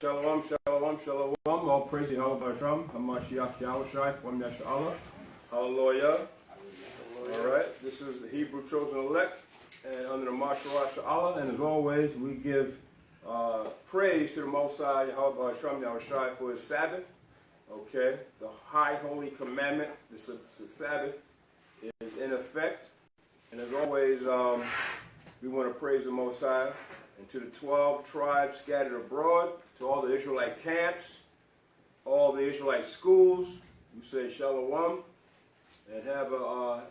Shalom, shalom, shalom. All praise to Yahweh Hashem. Hamashiach Yahushai, Kwam Yasha'Allah. Hallelujah. All right, this is the Hebrew chosen elect, and under the martial Sha'Allah. And as always, we give praise to the Most High Yahweh Hashem Yahushai for his Sabbath. Okay, the high holy commandment, the Sabbath, is in effect. And as always, we want to praise the Most High. And to the 12 tribes scattered abroad, to all the Israelite camps, all the Israelite schools, we say Shalom, and have a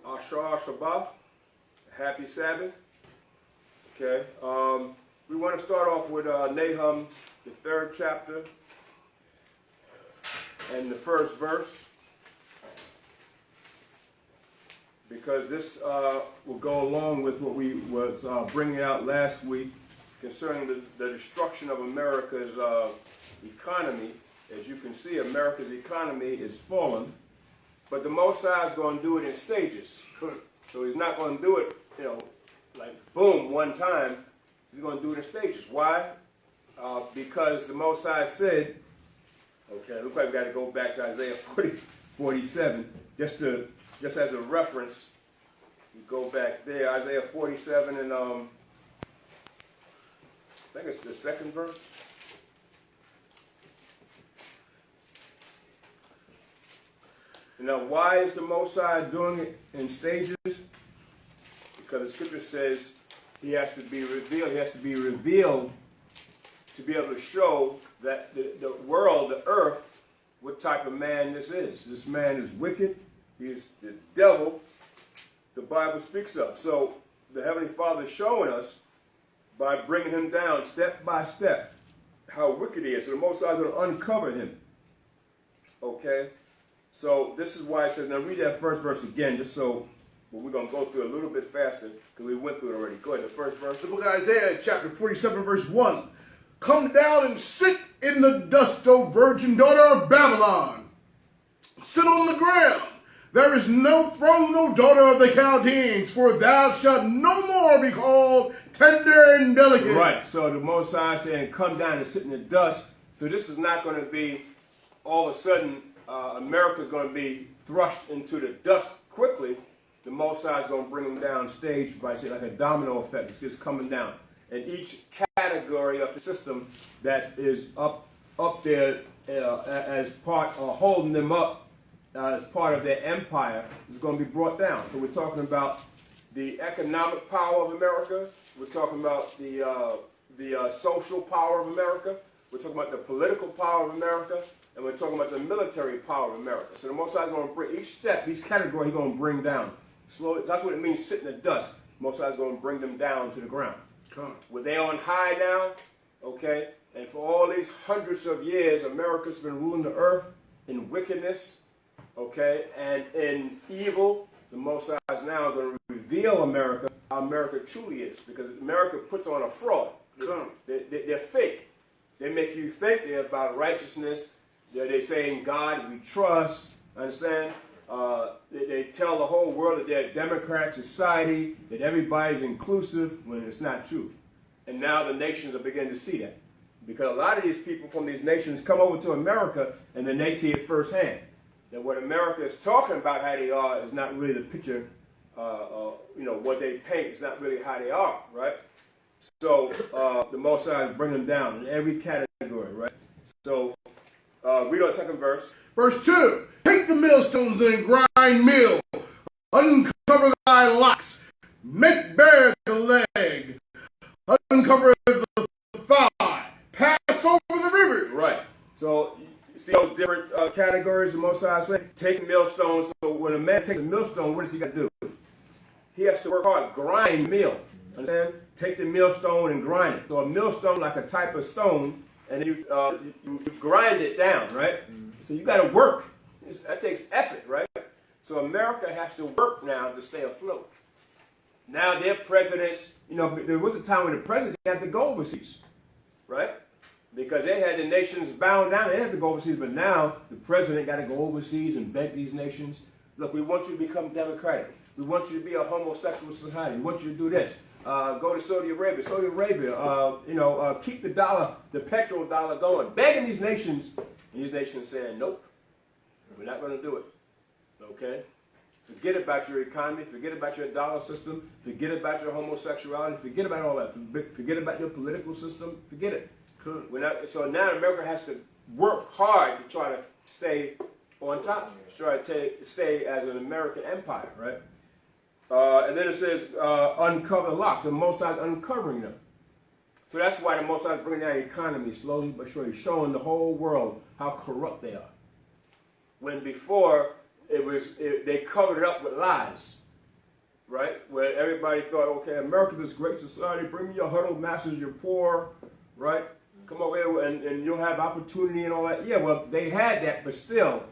Ashar Shabbat, a happy Sabbath. Okay, we want to start off with Nahum, the 3rd chapter, and the 1st verse, because this will go along with what we was bringing out last week concerning the destruction of America's economy. As you can see, America's economy is fallen, but the Most High is going to do it in stages. So he's not going to do it, like boom, one time. He's going to do it in stages. Why? Because the Most High said, okay, it looks like we got to go back to Isaiah 47, just as a reference. You go back there, Isaiah 47, and I think it's the 2nd verse. Now, why is the Most High doing it in stages? Because the Scripture says he has to be revealed. He has to be revealed to be able to show that the world, the earth, what type of man this is. This man is wicked. He is the devil the Bible speaks of. So the Heavenly Father is showing us by bringing him down step by step how wicked he is. So the Most High is going to uncover him. Okay? So this is why it says, now read that first verse again, just so we're going to go through it a little bit faster because we went through it already. Go ahead, the first verse. The book of Isaiah, chapter 47, verse 1. Come down and sit in the dust, O virgin daughter of Babylon. Sit on the ground. There is no throne, no daughter of the Chaldeans, for thou shalt no more be called tender and delicate. Right, so the Most High is saying, come down and sit in the dust. So this is not going to be all of a sudden America is going to be thrust into the dust quickly. The Most High is going to bring them down stage by, say, like a domino effect. It's just coming down. And each category of the system that is up there as part, holding them up, as part of their empire, is going to be brought down. So we're talking about the economic power of America. We're talking about the social power of America. We're talking about the political power of America. And we're talking about the military power of America. So the Most High is going to bring each step, each category he's going to bring down. Slowly. That's what it means, sit in the dust. Most High is going to bring them down to the ground. Well, they're on high now, okay? And for all these hundreds of years, America's been ruling the earth in wickedness, okay, and in evil. The Most High is now going to reveal America, how America truly is, because America puts on a fraud. They're fake. They make you think they're about righteousness. They say in God we trust. Understand? They tell the whole world that they're a democratic society, that everybody's inclusive, when it's not true. And now the nations are beginning to see that, because a lot of these people from these nations come over to America and then they see it firsthand. That what America is talking about, how they are, is not really the picture, what they paint. It's not really how they are, right? So the Most High is bringing them down in every category, right? So read on the 2nd verse. Verse 2. Take the millstones and grind meal. Uncover thy locks. Make bare the leg. Uncover the thigh. Pass over the river. Right. So see those different categories the Most High say? Take millstones. So when a man takes a millstone, what does he got to do? He has to work hard, grind meal. Understand? Take the millstone and grind it. So a millstone, like a type of stone, and you grind it down, right? So you got to work. That takes effort, right? So America has to work now to stay afloat. Now their presidents, there was a time when the president had to go overseas, right? Because they had the nations bound down. They had to go overseas, but now the president got to go overseas and beg these nations, look, we want you to become democratic. We want you to be a homosexual society. We want you to do this. go to Saudi Arabia. Saudi Arabia, keep the dollar, the petrol dollar going. Begging these nations, and these nations saying, nope, we're not going to do it. Okay? Forget about your economy. Forget about your dollar system. Forget about your homosexuality. Forget about all that. Forget about your political system. Forget it. Good. So now America has to work hard to try to stay on top, try to stay as an American empire, right? And then it says uncover the locks. The Most High is uncovering them. So that's why the Most High is bringing down the economy slowly but surely, showing the whole world how corrupt they are. When before they covered it up with lies, right? Where everybody thought, okay, America is this great society. Bring me your huddled masses, you're poor, right? Come over here and you'll have opportunity and all that. Yeah, well, they had that, but still,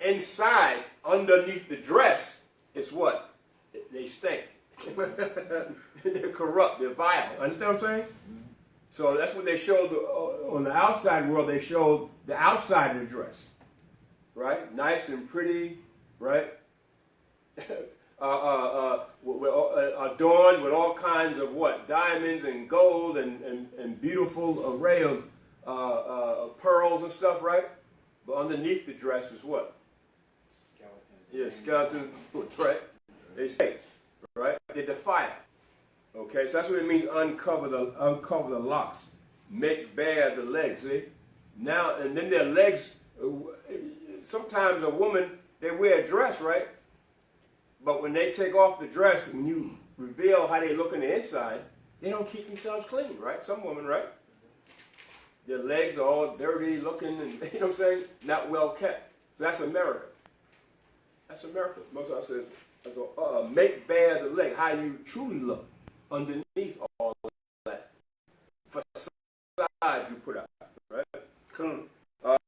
inside, underneath the dress, it's what? They stink. They're corrupt. They're vile. Understand what I'm saying? So that's what they showed on the outside world. They showed the outside of the dress, right? Nice and pretty, right? Adorned with all kinds of what? Diamonds and gold and beautiful array of pearls and stuff, right? But underneath the dress is what? Skeletons. Yeah, skeletons, right? They stay, right? They defile. Okay, so that's what it means. Uncover the locks, make bare the legs. See, now and then their legs. Sometimes a woman, they wear a dress, right? But when they take off the dress, when you reveal how they look on the inside, they don't keep themselves clean, right? Some women, right? Their legs are all dirty looking, and you know what I'm saying? Not well kept. So that's America. That's America. Most of us says, make bare the leg, how you truly look underneath all of that facade you put out, right?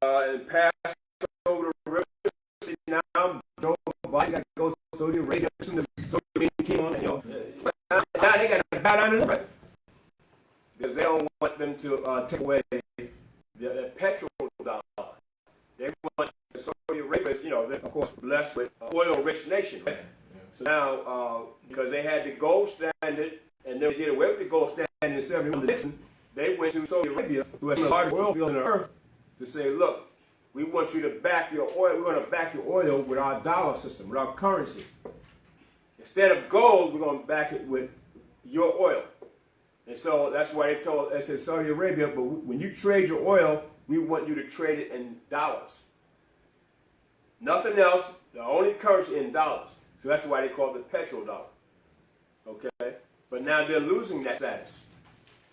And pass over the river. See, now Joe Biden got to go to Saudi Arabia. Listen to Saudi Arabia king on, now they got to bow down to them, right? Because they don't want them to take away the petrol dollar. They want Saudi Arabia, they're of course blessed with oil-rich nation, right? So now, because they had the gold standard, and they did away with the gold standard in 71, they went to Saudi Arabia, who has the largest oil field on the earth, to say, look, we want you to back your oil. We want to back your oil with our dollar system, with our currency. Instead of gold, we're going to back it with your oil. And so that's why they said Saudi Arabia, but when you trade your oil, we want you to trade it in dollars. Nothing else, the only currency in dollars. So that's why they call it the petrol dollar. Okay? But now they're losing that status.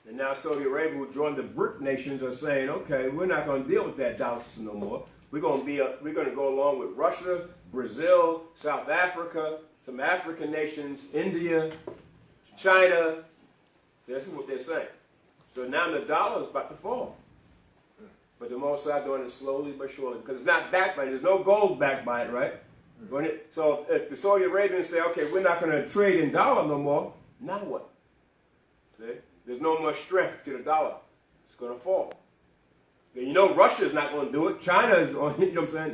And now Saudi Arabia, who joined the BRIC nations, are saying, okay, we're not going to deal with that dollar system no more. We're going to go along with Russia, Brazil, South Africa, some African nations, India, China. This is what they're saying. So now the dollar is about to fall. But the Most High doing it slowly but surely. Because it's not backed by it. There's no gold backed by it, right? So if the Saudi Arabians say, okay, we're not going to trade in dollar no more, now what? See? There's no more strength to the dollar. It's going to fall. And Russia's not going to do it. China is on,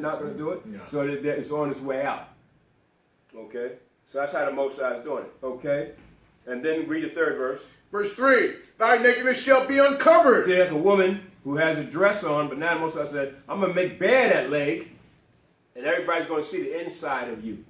not going to do it. Yeah. So it's on its way out. Okay? So that's how the Most High is doing it. Okay? And then read the third verse. Verse 3, thy nakedness shall be uncovered. See, there's a woman who has a dress on, but now the Most High said, I'm going to make bare that leg, and everybody's going to see the inside of you,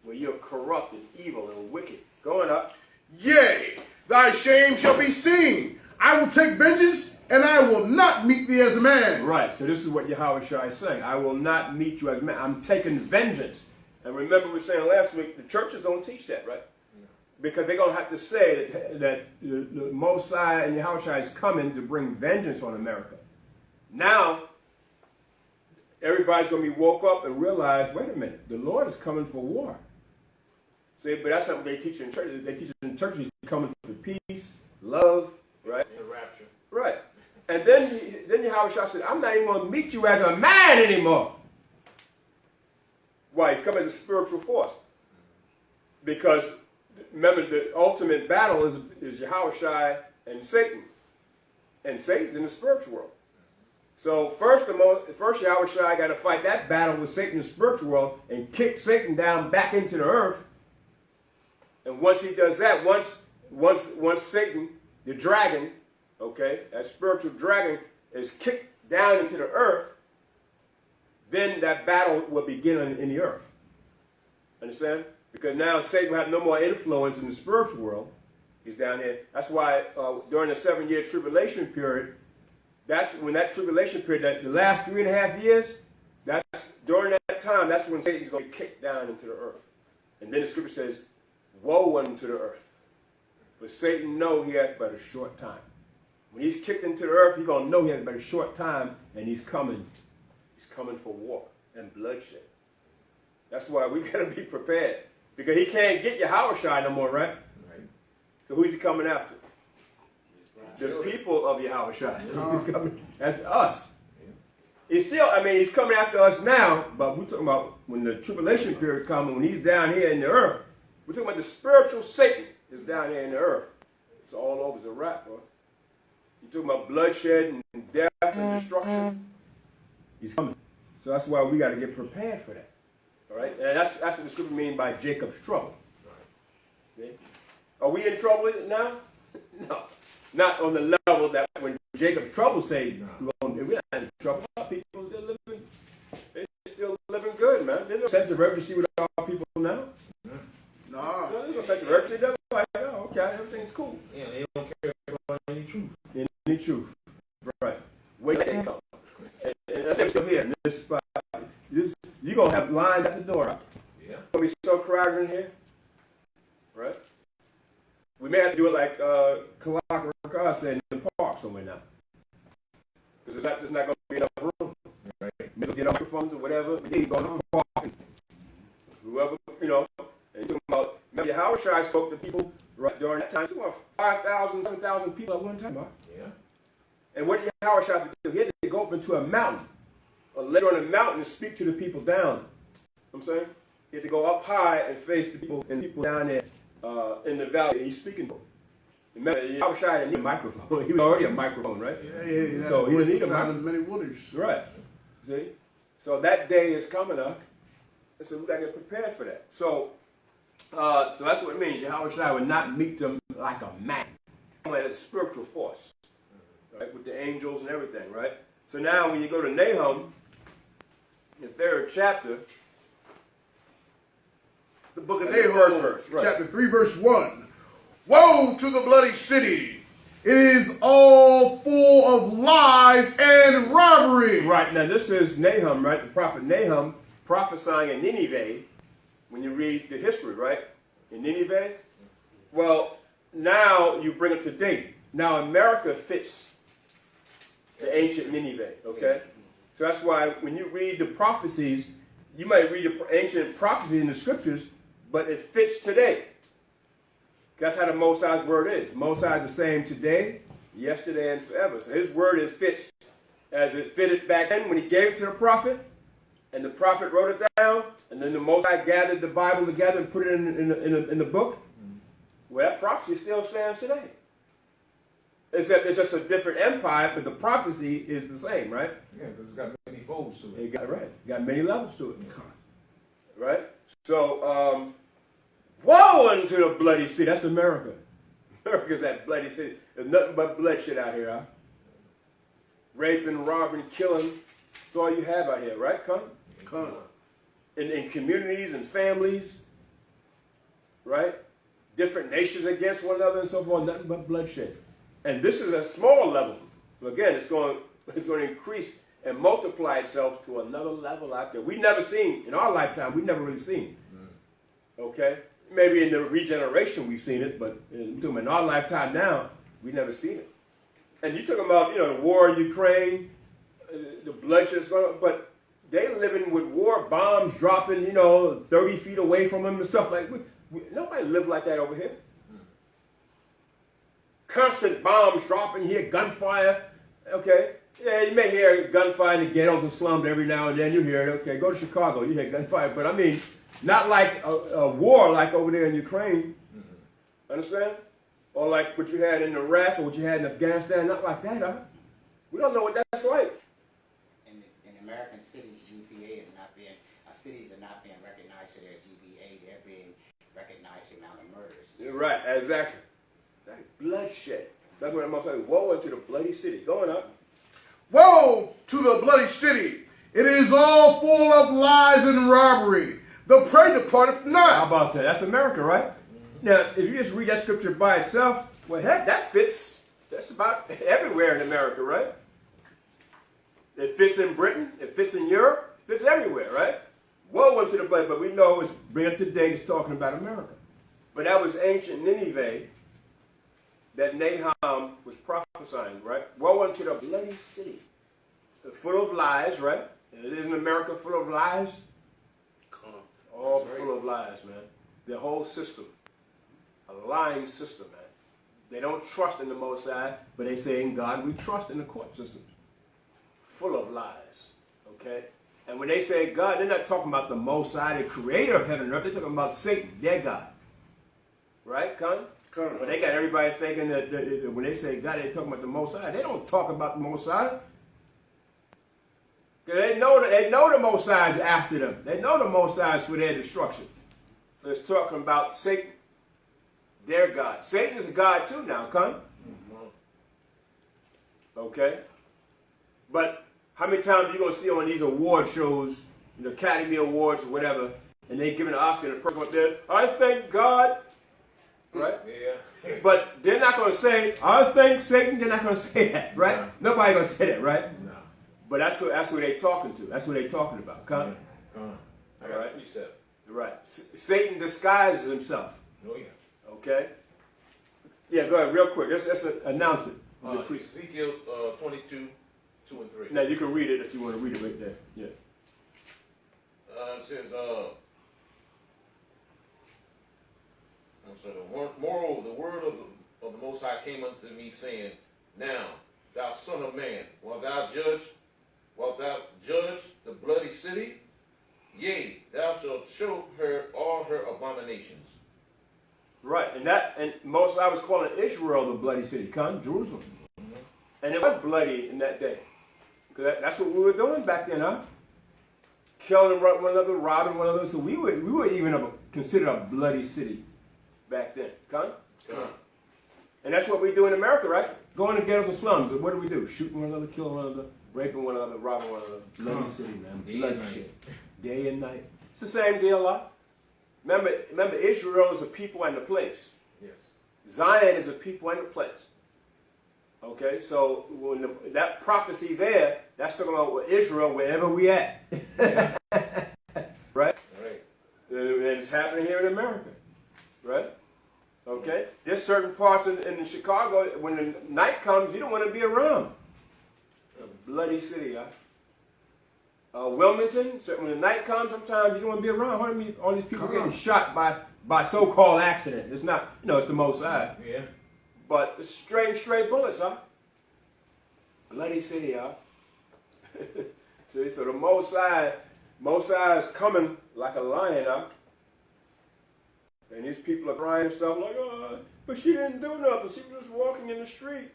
where you're corrupt and evil and wicked. Going up. Yea, thy shame shall be seen. I will take vengeance, and I will not meet thee as a man. Right, so this is what Yahweh Shai is saying. I will not meet you as a man. I'm taking vengeance. And remember we were saying last week, the churches don't teach that, right? Because they're going to have to say that the Most High and Yahweh Shai is coming to bring vengeance on America. Now, everybody's going to be woke up and realize, wait a minute, the Lord is coming for war. See, but that's not what they teach in churches. They teach in churches he's coming for peace, love, right? The rapture. Right. And then Yahweh Shai said, I'm not even going to meet you as a man anymore. Why? He's coming as a spiritual force. Because remember, the ultimate battle is Yahweh Shai and Satan. And Satan's in the spiritual world. So first Yahweh Shai got to fight that battle with Satan in the spiritual world and kick Satan down back into the earth. And once he does that, once Satan, the dragon, okay, that spiritual dragon is kicked down into the earth, then that battle will begin in the earth. Understand? Because now Satan will have no more influence in the spiritual world. He's down there. That's why during the 7-year tribulation period, that's when that tribulation period, the last 3.5 years, during that time, that's when Satan's going to be kicked down into the earth. And then the scripture says, woe unto the earth. But Satan knows he has but a short time. When he's kicked into the earth, he's going to know he has but a short time, and he's coming. He's coming for war and bloodshed. That's why we got to be prepared. Because he can't get Yahushua no more, right? Right. So who's he coming after? The people of Yahushua. That's us. He's still, he's coming after us now, but we're talking about when the tribulation period comes, when he's down here in the earth. We're talking about the spiritual Satan is down here in the earth. It's all over. It's a wrap, bro. You're talking about bloodshed and death and destruction. He's coming. So that's why we got to get prepared for that. All right? And that's what the scripture means by Jacob's trouble. Okay? Are we in trouble now? No. Not on the level that when Jacob's trouble saved, we're not in trouble. People they're still living good, man. There's no sense of urgency with our people now. No, there's no sense of urgency. They're like, oh, okay, everything's cool. Yeah, they don't care about any truth. Any truth. Right. Wait till they come. And that's still here in this spot. You're going to have lines at the door. Right? Yeah. It's going to be so crowded in here. Right? We may have to do it like Kalaka said in the park somewhere now. Because there's not going to be enough room. Right. Maybe get microphones or whatever. We need to go to the park. And whoever, and you're talking about, remember Yahushua spoke to people right during that time. He spoke about 5,000, 7,000 people at one time. Right? Yeah. And what did Yahushua do? He had to go up into a mountain. Or lay on a mountain and speak to the people down. You know what I'm saying? He had to go up high and face the people and people down there in the valley, and he's speaking to them. Remember, Yahushua didn't need a microphone. He was already a microphone, right? Yeah. So he didn't need a microphone. Many waters. Right. See? So that day is coming up. And so we got to get prepared for that. So that's what it means. Yahushua would not meet them like a man. Like a spiritual force. Right? With the angels and everything, right? So now when you go to Nahum, the 3rd chapter, the book of Nahum, chapter 3, verse 1. Woe to the bloody city! It is all full of lies and robbery. Right, now this is Nahum, right? The prophet Nahum prophesying in Nineveh, when you read the history, right? In Nineveh. Well, now you bring it to date. Now America fits the ancient Nineveh, okay? So that's why when you read the prophecies, you might read the ancient prophecies in the scriptures, but it fits today. That's how the Most High's word is. Most High is the same today, yesterday, and forever. So his word fits as it fitted back then when he gave it to the prophet, and the prophet wrote it down, and then the Most High gathered the Bible together and put it in the book. Well, that prophecy still stands today. Except it's just a different empire, but the prophecy is the same, right? Yeah, because it's got many folds to it. It got many levels to it. Right? So, woe unto the bloody city. That's America. America's that bloody city. There's nothing but bloodshed out here, huh? Raping, robbing, killing. That's all you have out here, right, Con? In communities and families, right? Different nations against one another and so forth. Nothing but bloodshed. And this is a small level. Again, it's going to increase and multiply itself to another level out there. We've never seen, in our lifetime, we've never really seen. Okay? Maybe in the regeneration we've seen it, but in our lifetime now, we've never seen it. And you're talking about, the war in Ukraine, the bloodshed that's going on, but they living with war bombs dropping, 30 feet away from them and stuff like that. Nobody live like that over here. Constant bombs dropping here, gunfire. Okay, yeah, you may hear gunfire in the ghettos and slums every now and then. You hear it. Okay, go to Chicago, you hear gunfire. But I mean, not like a war like over there in Ukraine. Understand? Or like what you had in Iraq or what you had in Afghanistan. Not like that, huh? We don't know what that's like. In American cities, GPA is not being, cities are not being recognized for their GPA. They're being recognize the amount of murders. Right, exactly. Like bloodshed. That's what I'm going to say. Woe unto the bloody city. Going up. Woe to the bloody city! It is all full of lies and robbery. The prey departeth How not. about that? That's America, right? Now, if you just read that scripture by itself, well, heck, that fits. That's about everywhere in America, right? It fits in Britain. It fits in Europe. It fits everywhere, right? Woe unto the bloody, but we know it's bringing up today. It's talking about America. But that was ancient Nineveh that Nahum was prophesying, right? Woe unto the bloody city. Full of lies, right? Isn't America full of lies? All full of lies, man. The whole system. A lying system, man. They don't trust in the Most High, but they say in God we trust in the court systems. Full of lies, okay? And when they say God, they're not talking about the Most High, the creator of heaven and earth. They're talking about Satan, their God. Right, Con? But they got everybody thinking that when they say God, they're talking about the Most High. They don't talk about the Most High. They know the Most High is after them. They know the Most High is for their destruction. So it's talking about Satan, their God. Satan is a God too now, Con? Okay? But how many times are you going to see on these award shows, the Academy Awards or whatever, and they giving an Oscar to the person up there, I thank God, right? Yeah. But they're not going to say, I thank Satan. They're not going to say that, right? No. Nobody going to say that, right? No. But that's who they're talking to. That's what they're talking about. Come. I got a precept. Right. Satan disguises himself. Oh, yeah. Okay? Yeah, go ahead, real quick. Let's announce it. Ezekiel 22, 2 and 3. Now, you can read it if you want to read it right there. Yeah. It says, moreover, the word of the Most High came unto me, saying, Now, thou son of man, wilt thou judge the bloody city? Yea, thou shalt show her all her abominations. Right, and Most High was calling Israel the bloody city, come, Jerusalem. And it was bloody in that day. Because that's what we were doing back then, huh? Killing one another, robbing one another. So we were even considered a bloody city back then, come? And that's what we do in America, right? Going to ghettos and slums. What do? Shooting one another, killing one another, raping one another, robbing one another. Bloody city, man. Bloodshed. Day and night. It's the same deal, huh? Remember, Israel is a people and a place. Yes. Zion is a people and a place. Okay, so when that prophecy there, that's talking about Israel wherever we at. Right? Right. And it's happening here in America. Right? Okay? There's certain parts in Chicago, when the night comes, you don't want to be around. A bloody city, huh? Wilmington, so when the night comes, sometimes you don't want to be around. All these people getting shot by so-called accident. It's not, it's the Most High. Yeah. But it's straight bullets, huh? Bloody city, huh? See, so the Most High is coming like a lion, huh? And these people are crying and stuff like, oh, but she didn't do nothing. She was just walking in the street.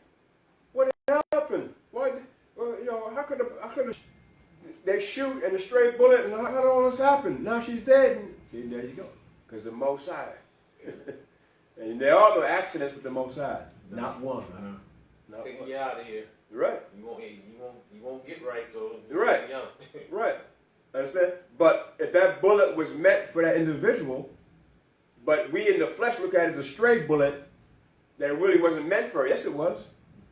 What happened? Why? Well, how could they shoot and a stray bullet, and how did all this happen? Now she's dead. And, see, there you go. Because the Most High. And there are no accidents with the Most High. Not one. Not Taking one. you out of here. You're right. You won't get right, so You're right. Right. Understand? But if that bullet was meant for that individual, but we in the flesh look at it as a stray bullet that it really wasn't meant for. Yes, it was.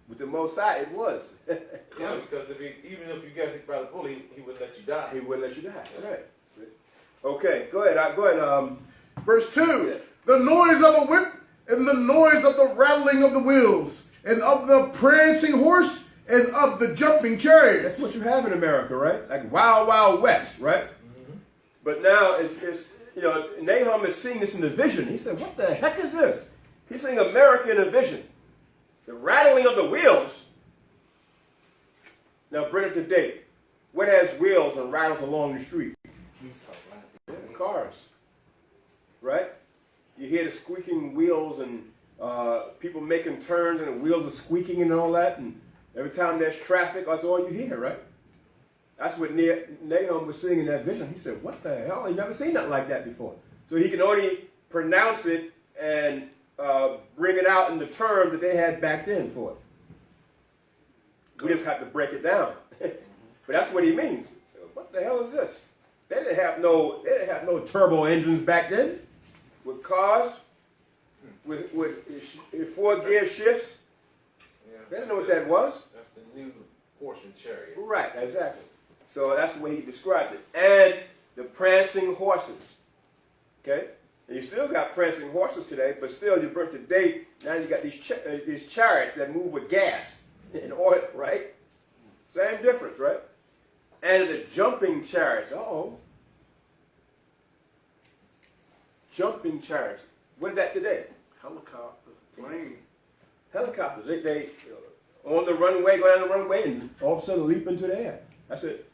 With the Most High, it was. Yeah, because even if you got hit by the bullet, he wouldn't let you die. He wouldn't let you die. Right. Okay, go ahead. Verse 2. The noise of a whip and the noise of the rattling of the wheels and of the prancing horse and of the jumping chariots. That's what you have in America, right? Like Wild Wild West, right? Mm-hmm. But now it's Nahum is seeing this in the vision. He said, what the heck is this? He's seeing America in a vision. The rattling of the wheels. Now bring it to date. What has wheels and rattles along the street? Cars. Right? You hear the squeaking wheels and people making turns and the wheels are squeaking and all that. And every time there's traffic, that's all you hear, right? That's what Nahum was seeing in that vision. He said, what the hell? He never seen nothing like that before. So he can only pronounce it and bring it out in the terms that they had back then for it. We just have to break it down. But that's what he means. So what the hell is this? They didn't have no turbo engines back then with cars, with 4-gear shifts. Yeah, They didn't know what that was. That's the new horse and chariot. Right, exactly. So that's the way he described it. And the prancing horses. Okay? And you still got prancing horses today, but still you bring to date, now you got these chariots that move with gas and oil, right? Same difference, right? And the jumping chariots. Jumping chariots. What is that today? Helicopter, plane. Helicopters. They on the runway, go down the runway, and all of a sudden leap into the air. That's it.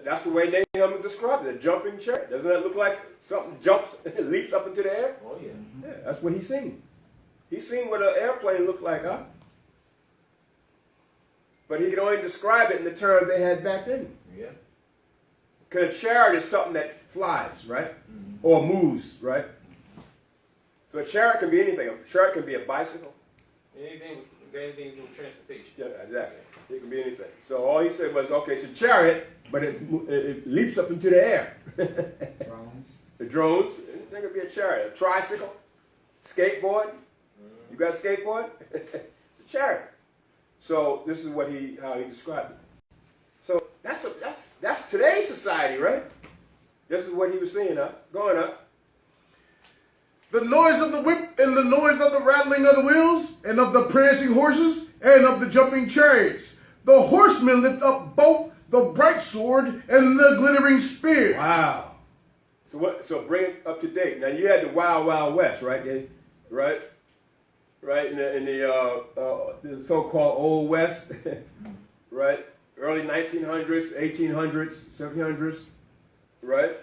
That's the way Nahum described it, a jumping chariot. Doesn't that look like something jumps and leaps up into the air? Oh, yeah. Yeah, that's what he's seen. He's seen what an airplane looked like, huh? But he could only describe it in the terms they had back then. Yeah. Because a chariot is something that flies, right? Or moves, right? So a chariot can be anything. A chariot can be a bicycle. Anything to do with transportation. Yeah, exactly. It can be anything. So all he said was, okay, it's a chariot, but it leaps up into the air. Drones. The drones, anything could be a chariot. A tricycle, skateboard. You got a skateboard? It's a chariot. So this is what how he described it. So that's today's society, right? This is what he was seeing going up. The noise of the whip and the noise of the rattling of the wheels and of the prancing horses and of the jumping chariots. The horsemen lift up both the bright sword and the glittering spear. Wow. So bring it up to date. Now you had the Wild Wild West, right? Right. In the so-called Old West, right? Early 1900s, 1800s, 1700s, right?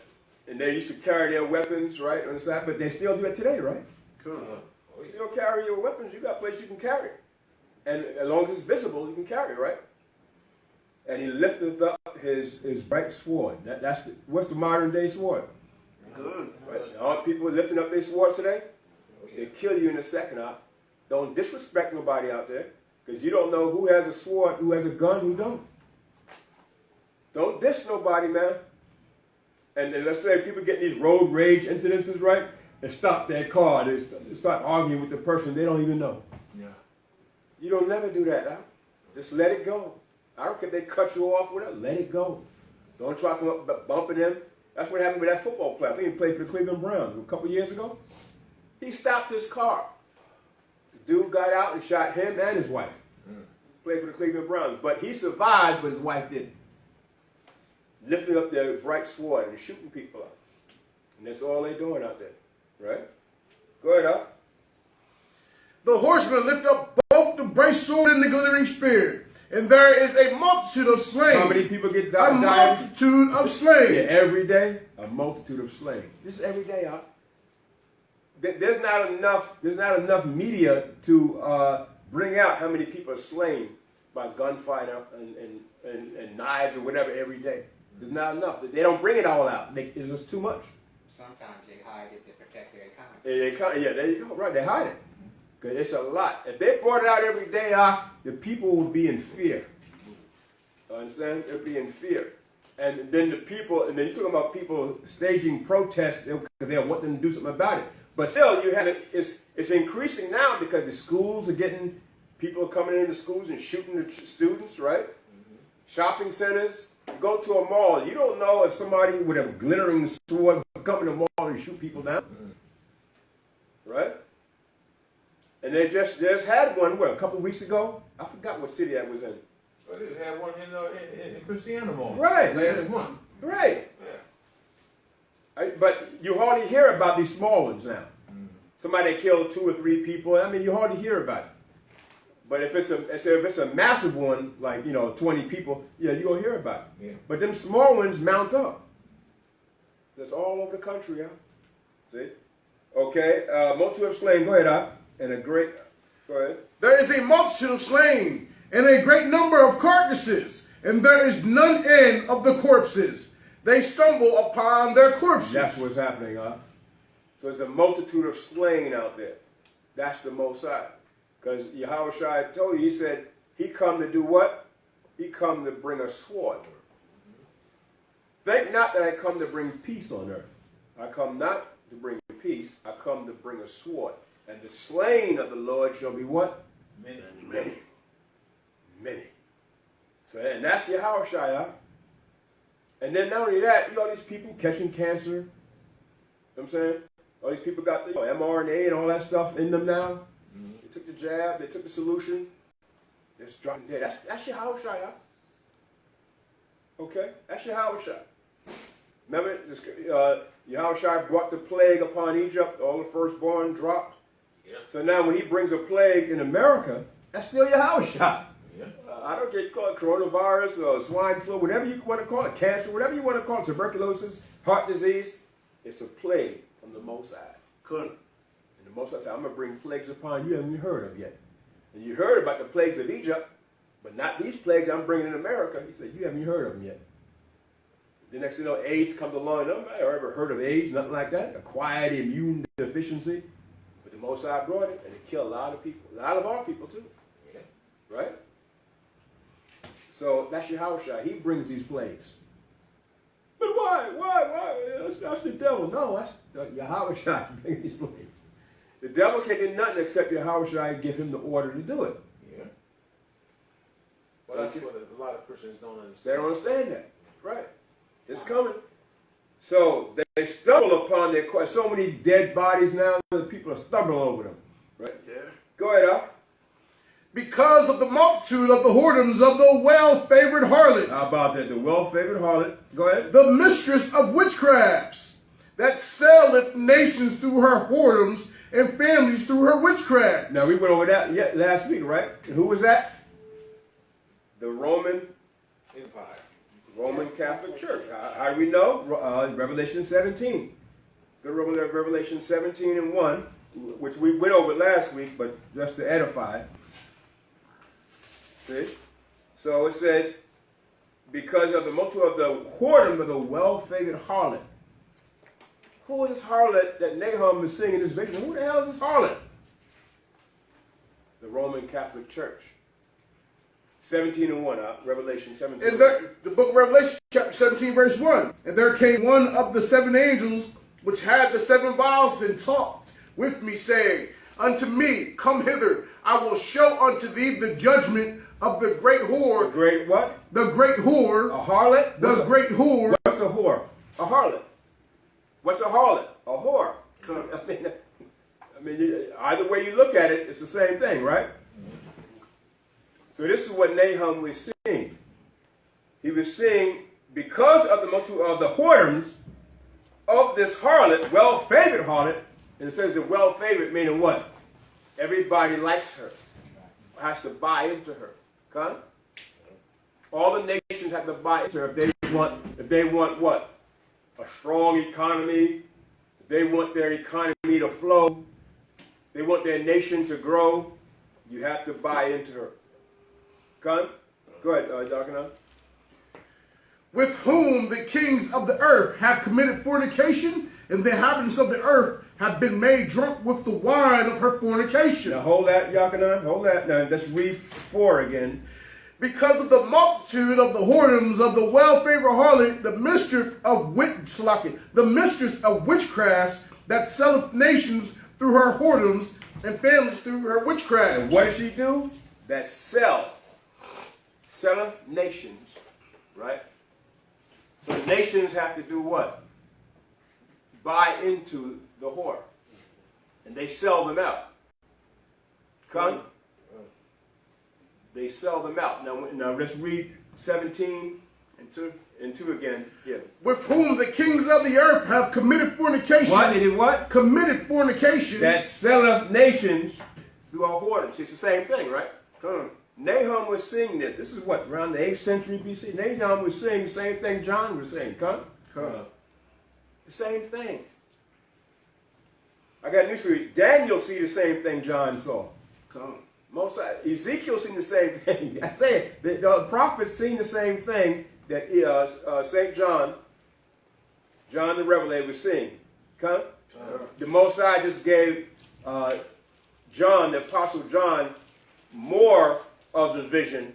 And they used to carry their weapons, right, on the side, but they still do it today, right? Cool. You still carry your weapons. You got a place you can carry it. And as long as it's visible, you can carry it, right? And he lifted up his bright sword. What's the modern day sword? Good. Right? Aren't people lifting up their swords today? They kill you in a second. Don't disrespect nobody out there, because you don't know who has a sword, who has a gun, who don't. Don't diss nobody, man. And then let's say people get these road rage incidences, right? They stop their car. They start arguing with the person they don't even know. Yeah. You don't never do that, huh? Just let it go. I don't care if they cut you off, whatever. Let it go. Don't try to come up bumping him. That's what happened with that football player. I think he played for the Cleveland Browns a couple years ago. He stopped his car. The dude got out and shot him and his wife. Played for the Cleveland Browns. But he survived, but his wife didn't. Lifting up their bright sword and shooting people up. And that's all they're doing out there. Right? Go ahead, up. The horsemen lift up both the bright sword and the glittering spear. And there is a multitude of slain. How many people get A died? multitude of slain. Yeah, every day, a multitude of slain. This is every day, huh? There's not enough media to bring out how many people are slain by gunfire and knives or whatever every day. There's not enough. They don't bring it all out. It's just too much. Sometimes they hide it to protect their economy. Yeah, there you go. Right, they hide it. Because it's a lot. If they brought it out every day, the people would be in fear. Understand? They'd be in fear. And then the people, and then you're talking about people staging protests because they want them to do something about it. But still, it's increasing now because the schools are getting, people are coming into schools and shooting the students, right? Shopping centers. You go to a mall, you don't know if somebody with a glittering sword will come in the mall and shoot people down. Right? And they just had one, a couple weeks ago? I forgot what city that was in. Well, they had one in Christiana Mall. Right. Last month. Right. Yeah. But you hardly hear about these small ones now. Somebody killed 2 or 3 people. I mean, you hardly hear about it. But if it's a massive one, like 20 people, yeah, you're gonna hear about it. Yeah. But them small ones mount up. That's all over the country, huh? See? Okay. Multitude of slain. Go ahead, Op. And a great. Go ahead. There is a multitude of slain, and a great number of carcasses, and there is none end of the corpses. They stumble upon their corpses. That's what's happening, huh? So there's a multitude of slain out there. That's the Most High. Because Yahweh told you, he said, he come to do what? He come to bring a sword. Think not that I come to bring peace on earth. I come not to bring peace. I come to bring a sword. And the slain of the Lord shall be what? Many. Many. Many. So, and that's Yahweh. And then not only that, you know, all these people catching cancer. You know what I'm saying? All these people got the mRNA and all that stuff in them now. They took the jab, they took the solution. They're dropping dead. That's Yahweh. Okay? That's Yahweh. Remember, Yahweh brought the plague upon Egypt. All the firstborn dropped. Yeah. So now when he brings a plague in America, that's still Yahweh. Yeah. I don't care if you call it coronavirus or swine flu, whatever you want to call it, cancer, whatever you want to call it, tuberculosis, heart disease. It's a plague from the Most High. Good. And the Most High said, I'm going to bring plagues upon you haven't heard of yet. And you heard about the plagues of Egypt, but not these plagues I'm bringing in America. He said, you haven't heard of them yet. The next thing you know, AIDS comes along. Nobody ever heard of AIDS, nothing like that. Acquired immune deficiency. But the Most High brought it, and it killed a lot of people. A lot of our people, too. Yeah. Right? So that's Yahweh. He brings these plagues. But why? That's the devil. No, that's Yahweh bringing these plagues. The devil can't do nothing except Yahweh give him the order to do it. Yeah. Well, that's what a lot of Christians don't understand. They don't understand that. Right. It's coming. So they stumble upon their cause. So many dead bodies now that people are stumbling over them. Right? Yeah. Go ahead, Al. Because of the multitude of the whoredoms of the well-favored harlot. How about that? The well-favored harlot. Go ahead. The mistress of witchcrafts, that selleth nations through her whoredoms and families through her witchcraft. Now, we went over that last week, right? And who was that? The Roman Empire. Roman Catholic Church. How do we know? Revelation 17. Go to Revelation 17 and 1, which we went over last week, but just to edify. See? So it said, because of the multitude of the whoredom of the well-favored harlot. Who is this harlot that Nahum is singing this vision? Who the hell is this harlot? The Roman Catholic Church. 17 and 1, Revelation 17. In the book of Revelation, chapter 17, verse 1. And there came one of the seven angels, which had the seven vials, and talked with me, saying, unto me, come hither, I will show unto thee the judgment of the great whore. The great what? The great whore. A harlot? Great whore. What's a whore? A harlot. What's a harlot? A whore. I mean, either way you look at it, it's the same thing, right? So this is what Nahum was seeing. He was seeing, because of the multitude of the whoredoms of this harlot, well-favored harlot, and it says the well-favored meaning what? Everybody likes her, has to buy into her. Okay? All the nations have to buy into her if they want what? A strong economy. If they want their economy to flow. They want their nation to grow. You have to buy into her. Okay? Go ahead, Dr. With whom the kings of the earth have committed fornication, and the inhabitants of the earth have been made drunk with the wine of her fornication. Now hold that, Yakanan. Hold that. Now let's read 4 again. Because of the multitude of the whoredoms of the well-favored harlot, the mistress of witchcrafts, that selleth nations through her whoredoms, and families through her witchcraft. And what does she do? That selleth nations, right? So the nations have to do what? Buy into the whore. And they sell them out. Come? They sell them out. Now let's read 17 and 2 again. Yeah. With whom the kings of the earth have committed fornication. What? They did what? Committed fornication. That selleth nations through our whoredoms. It's the same thing, right? Nahum was seeing this. This is what, around the 8th century BC? Nahum was saying the same thing John was saying. The same thing. I got news for you. Daniel see the same thing John saw. Ezekiel seen the same thing. I say it. The prophets seen the same thing that St. John the Revelator was seeing. The Most High just gave John, the Apostle John, more of the vision,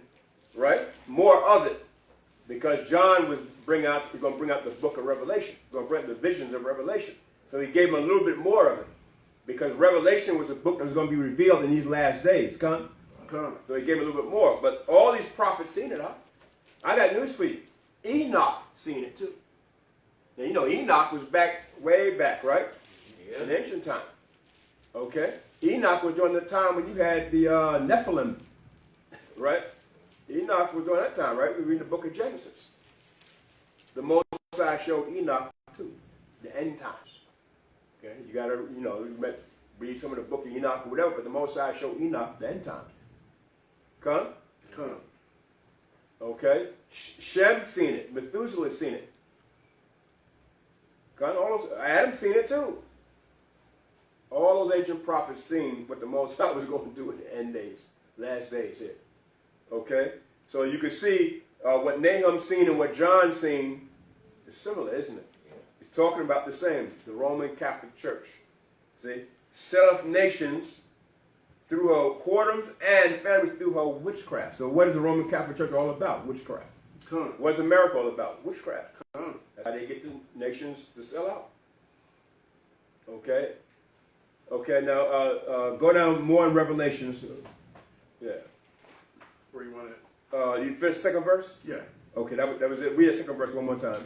right? More of it. Because John was going to bring out the book of Revelation. He's going to bring the visions of Revelation. So he gave him a little bit more of it. Because Revelation was a book that was going to be revealed in these last days. So he gave him a little bit more. But all these prophets seen it, huh? I got news for you. Enoch seen it too. Now, you know, Enoch was way back, right? Yeah. In ancient time. Okay? Enoch was during the time when you had the Nephilim, right? Enoch was during that time, right? We read the book of Genesis. The Most High showed Enoch too, the end times. Okay? You got to, you know, read some of the book of Enoch or whatever, but the Most High showed Enoch the end times. Come? Okay? Shem seen it. Methuselah seen it. Adam seen it too. All those ancient prophets seen what the Most High was going to do in the end days, last days here. Okay? So you can see what Nahum seen and what John seen is similar, isn't it? Yeah. He's talking about the same, the Roman Catholic Church. See? Set up nations through her whoredoms and families through her witchcraft. So what is the Roman Catholic Church all about? Witchcraft. What's America all about? Witchcraft. That's how they get the nations to sell out. Okay? Okay, now go down more in Revelations. Yeah. Where you want it? You finished the second verse? Yeah. Okay, that was it. Read the second verse one more time.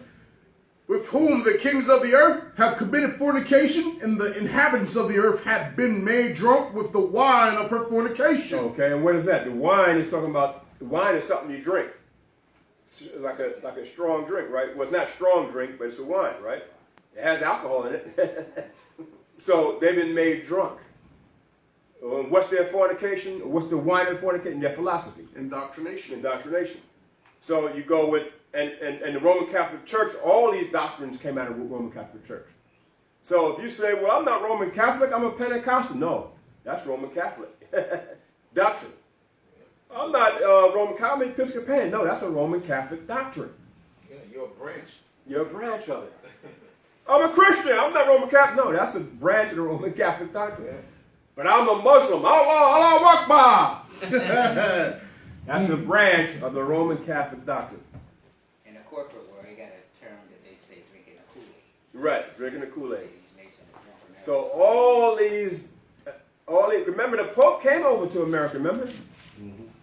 With whom the kings of the earth have committed fornication, and the inhabitants of the earth have been made drunk with the wine of her fornication. Okay, and what is that? The wine is talking about, the wine is something you drink. It's like a strong drink, right? Well, it's not strong drink, but it's a wine, right? It has alcohol in it. So they've been made drunk. What's their fornication? What's the wine of fornication? Their philosophy. Indoctrination. So you go with, and the Roman Catholic Church, all these doctrines came out of the Roman Catholic Church. So if you say, well, I'm not Roman Catholic, I'm a Pentecostal. No, that's Roman Catholic doctrine. I'm not Roman Catholic, I'm Episcopalian. No, that's a Roman Catholic doctrine. Yeah, you're a branch. You're a branch of it. I'm a Christian. I'm not Roman Catholic. No, that's a branch of the Roman Catholic doctrine. Yeah. But I'm a Muslim. Allah Akbar. That's a branch of the Roman Catholic doctrine. In the corporate world, you got a term that they say drinking the Kool-Aid. Right, drinking the Kool-Aid. These nations are drunk. So all these, remember the Pope came over to America, remember?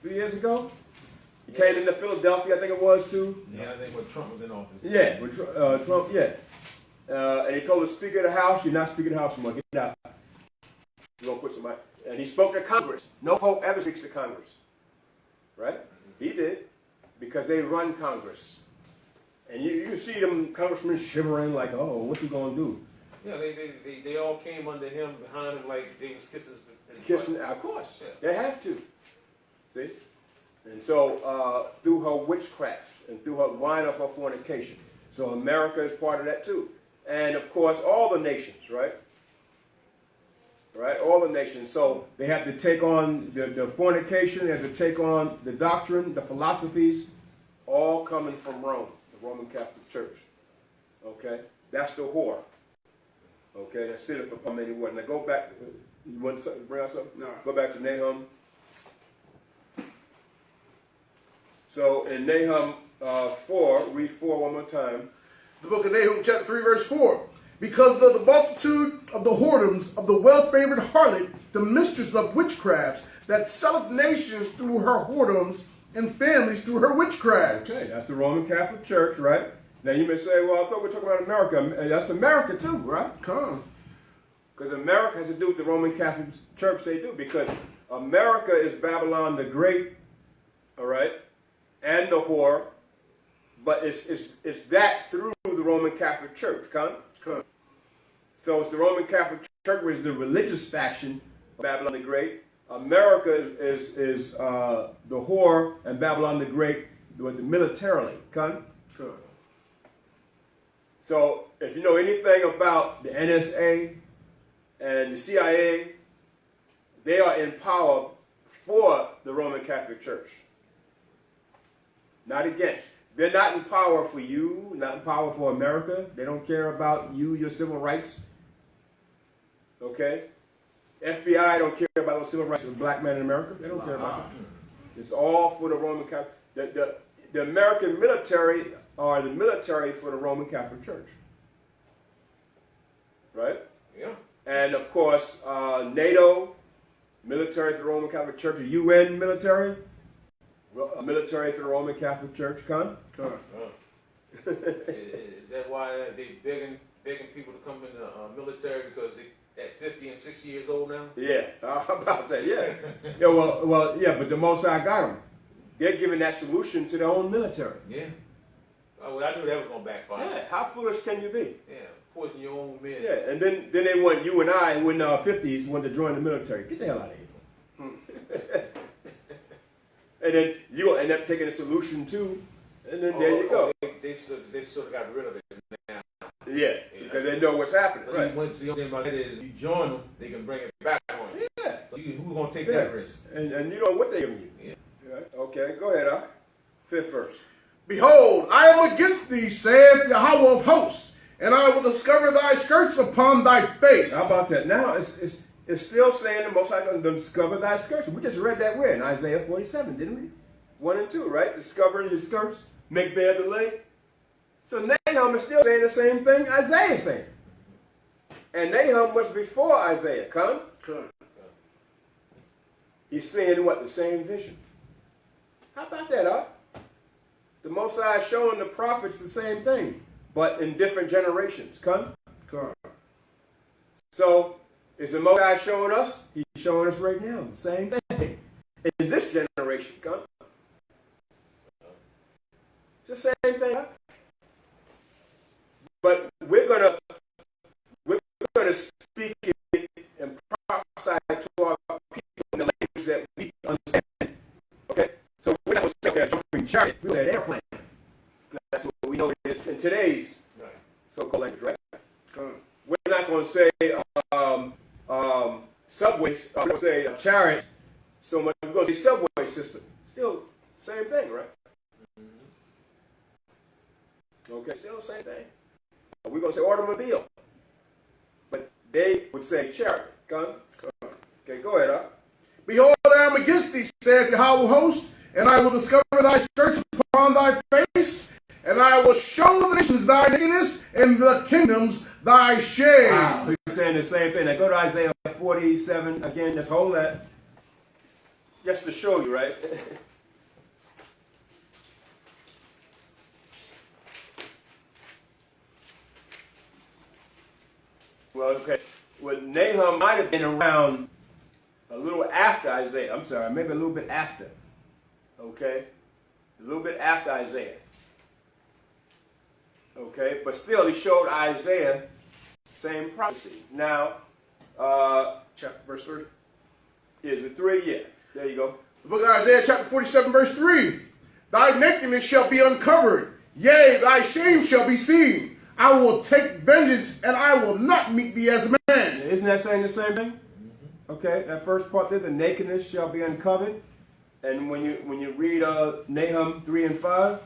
3 years ago? He came into Philadelphia, I think it was, too. Yeah, I think when Trump was in office. Yeah, with Trump, yeah. And he told the Speaker of the House, you're not Speaker of the House anymore, get out. You're going to put somebody. And he spoke to Congress. No Pope ever speaks to Congress. Right? He did. Because they run Congress. And you see them congressmen shivering like, oh, what's he going to do? Yeah, they all came under him, behind him, like they was kissing. Kissing, of course. Yeah. They have to. See? And so, through her witchcraft and through her wine of her fornication. So America is part of that too. And of course, all the nations, right? Right? All the nations. So they have to take on the fornication, they have to take on the doctrine, the philosophies, all coming from Rome, the Roman Catholic Church. Okay? That's the whore. Okay? That sitteth upon many waters. Now go back. You want to bring out something? No. Go back to Nahum. So in Nahum 4, read 4 one more time. The book of Nahum, chapter 3, verse 4. Because of the multitude of the whoredoms of the well-favored harlot, the mistress of witchcrafts, that selleth nations through her whoredoms, and families through her witchcrafts. Okay, that's the Roman Catholic Church, right? Now you may say, well, I thought we were talking about America. That's America too, right? Come. Because America has to do with the Roman Catholic Church, they do. Because America is Babylon the Great, all right, and the whore, but it's that through the Roman Catholic Church, come? Come. So it's the Roman Catholic Church, which is the religious faction of Babylon the Great. America is the whore, and Babylon the Great militarily, come? Come. So if you know anything about the NSA and the CIA, they are in power for the Roman Catholic Church. Not against. They're not in power for you, not in power for America. They don't care about you, your civil rights. Okay? FBI don't care about the civil rights of the black man in America. They don't care about that. It's all for the Roman Catholic. The American military are the military for the Roman Catholic Church. Right? Yeah. And of course, NATO, military for the Roman Catholic Church, the UN military, military for the Roman Catholic Church. Come? Is that why they begging people to come in the military because they at 50 and 60 years old now? Yeah, about that. Yeah, yeah. Well, yeah. But the Most High got them. They're giving that solution to their own military. Yeah. Oh, well, I knew that was gonna backfire. Yeah. How foolish can you be? Yeah. Poison your own men. Yeah. And then they want you and I, who in our 50s, want to join the military. Get the hell out of here. And then you'll end up taking a solution too. And then there you go. They sort of got rid of it now. Yeah, because they know what's happening. Right. Once the only thing about it is you join them, they can bring it back on you. Yeah. So who's gonna take that risk? And you know what they're giving you. Yeah. Right. Okay, go ahead, Ak. 5th verse. Behold, I am against thee, saith Yahweh of hosts, and I will discover thy skirts upon thy face. How about that? Now it's still saying the Most High going to discover thy skirts. We just read that where in Isaiah 47, didn't we? 1 and 2, right? Discover your skirts, make bare the lay. So Nahum is still saying the same thing Isaiah is saying. And Nahum was before Isaiah. Come? He's saying what? The same vision. How about that, Ak? The Most High is showing the prophets the same thing, but in different generations. Come? So, is the Most High showing us? He's showing us right now the same thing. In this generation, come? It's the same thing. But we're gonna speak it and prophesy to our people in the language that we understand. Okay? So we're not going to say, okay, a jumping chariot. We'll say an airplane. That's what we know it is in today's so-called language, right? We're not going to say subways. We're going to say chariots so much. We're going to say subway system. Still same thing, right? Okay, still the same thing. We're going to say automobile. But they would say chariot. Okay, go ahead, Ak. Behold, I am against thee, saith Yahweh of hosts, and I will discover thy skirts upon thy face, and I will show the nations thy nakedness, and the kingdoms thy shame. Wow, he's saying the same thing. Now go to Isaiah 47 again. Just hold that. Just to show you, right? Well, okay. Well, Nahum might have been around a little after Isaiah. I'm sorry, maybe a little bit after. Okay? A little bit after Isaiah. Okay? But still, he showed Isaiah same prophecy. Now, Chapter verse 3. is it 3? Yeah. There you go. The book of Isaiah, chapter 47, verse 3. Thy nakedness shall be uncovered, yea, thy shame shall be seen. I will take vengeance, and I will not meet thee as a man. Isn't that saying the same thing? Okay, that first part there, the nakedness shall be uncovered. And when you read Nahum 3 and 5,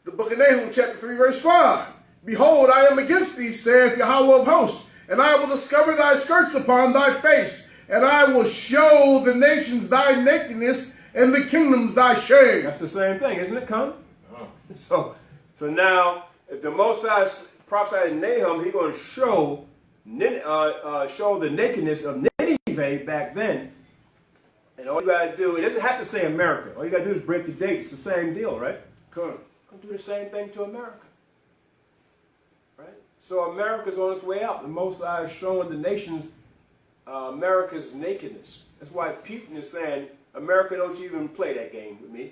The book of Nahum, chapter 3, verse 5. Behold, I am against thee, saith Yahweh of hosts, and I will discover thy skirts upon thy face, and I will show the nations thy nakedness, and the kingdoms thy shame. that's the same thing, isn't it? Come. So now, if the Most High prophesied in Nahum, he's going to show the nakedness of Nineveh back then. And all you got to do, it doesn't have to say America. All you got to do is break the date. It's the same deal, right? Come. Do the same thing to America. Right? So America's on its way out. The Most High is showing the nations America's nakedness. That's why Putin is saying, America, don't you even play that game with me.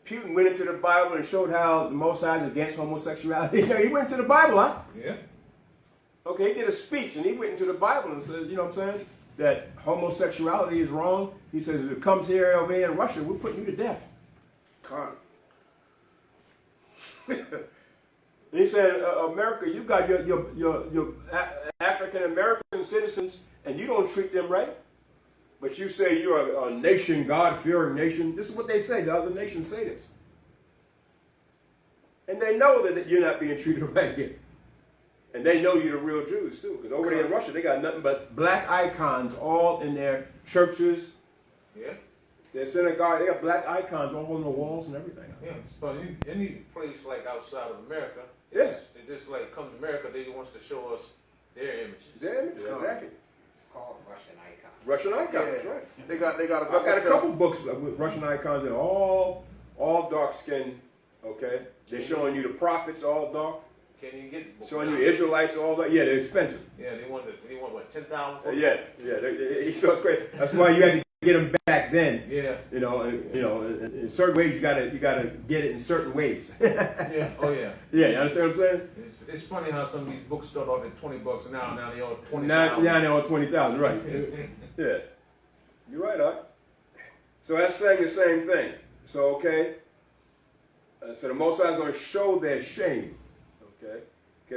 Putin went into the Bible and showed how the Most High is against homosexuality. He went into the Bible, huh? Yeah. Okay, he did a speech and he went into the Bible and said, you know what I'm saying, that homosexuality is wrong. He says, if it comes here over here in Russia, we're putting you to death. Come. He said, America, you got your African American citizens, and you don't treat them right. But you say you're a nation, God-fearing nation. This is what they say. The other nations say this. And they know that you're not being treated right here. And they know you're the real Jews too, because over there in Russia they got nothing but black icons all in their churches, Yeah. their synagogue. They got black icons all on the walls and everything. Yeah. So any place like outside of America, Yeah. it's just like come to America, they wants to show us their images. Yeah, exactly. It's called Russian icon. Russian icons, Yeah. right? They got I've got a couple books with Russian icons that are all dark skinned. Okay, they're showing you the prophets all dark, Can you get the book showing now? you Israelites all dark. Yeah, they're expensive. Yeah, they want what, 10,000? Yeah. So it's great. That's why you had to get them back then. Yeah. In certain ways you gotta get it in certain ways. Yeah. Oh yeah. Yeah, you understand what I'm saying? It's funny how some of these books start off at $20 and now they all 20,000. Now they're on 20,000, right? Yeah, you're right, Art. So that's saying the same thing. So so the Most High is going to show their shame. Okay,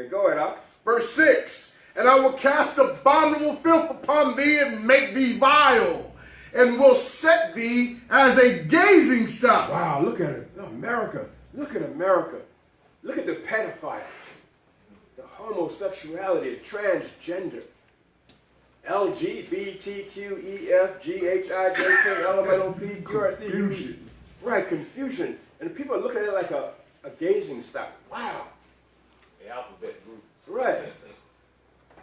go ahead, Art. Verse 6, and I will cast abominable filth upon thee and make thee vile, and will set thee as a gazing stock. Wow, look at it. America. Look at America. Look at the pedophiles, the homosexuality, the transgender, LGBTQEFGHIJKLMNOP, Confusion. Right, confusion. And people are looking at it like a gazing stock. Wow. The alphabet group. Right.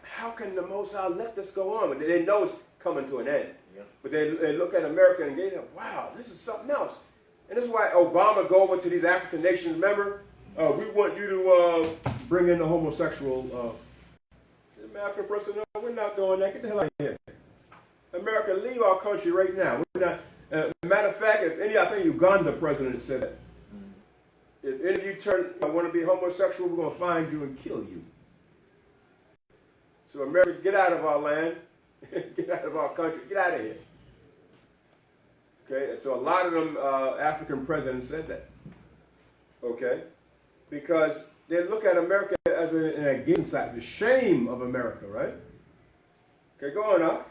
How can the Most High let this go on? They know it's coming to an end. Yeah. But they look at America and they go, wow, this is something else. And this is why Obama go over to these African nations. Remember, we want you to bring in the homosexual. The African person, no, we're not doing that. Get the hell out of here. America, leave our country right now. We're not. Matter of fact, I think Uganda president said that. If any of you want to be homosexual, we're going to find you and kill you. So America, get out of our land. Get out of our country. Get out of here. Okay, and so a lot of them African presidents said that. Okay, because they look at America as an against side, the shame of America, right? Okay, go on up.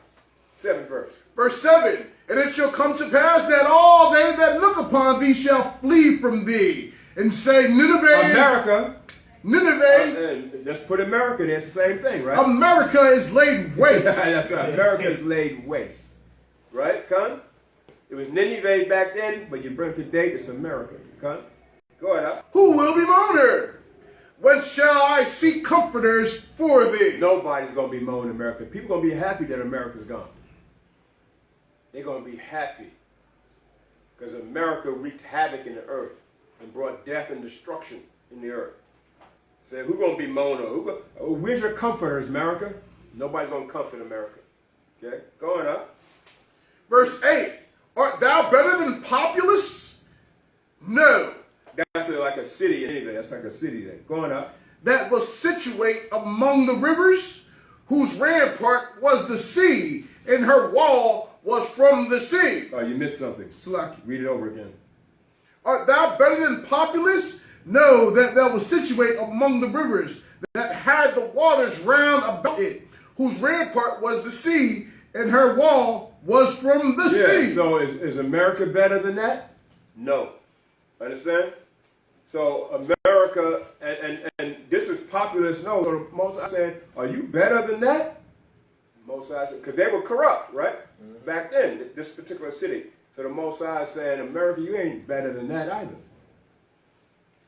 7th verse. Verse 7, and it shall come to pass that all they that look upon thee shall flee from thee, and say, America. Nineveh, And let's put America there. It's the same thing, right? America is laid waste. That's right. America is laid waste. Right, Con? It was Nineveh back then, but you bring it to date, it's America. Con? Go ahead, up. Who will be mourned? Whence shall I seek comforters for thee? Nobody's going to be moaning America. People are going to be happy that America's gone. They're going to be happy because America wreaked havoc in the earth and brought death and destruction in the earth. Say, who's going to be moaning? Where's your comforters, America? Nobody's going to comfort America. Okay, going up. Verse 8, art thou better than Populus? No, That's like a city anyway. That's like a city there. Going up. that was situate among the rivers, whose rampart was the sea, and her wall was from the sea. Oh, you missed something. Slack. Read it over again. Art thou better than Populus? No, that thou was situate among the rivers, that had the waters round about it, whose rampart was the sea, and her wall was from the sea. So is America better than that? No. Understand? So America, and this is populist. No, so Moses said, are you better than that? Moses said, because they were corrupt, right? Back then, this particular city. So the Moses saying, America, you ain't better than that either.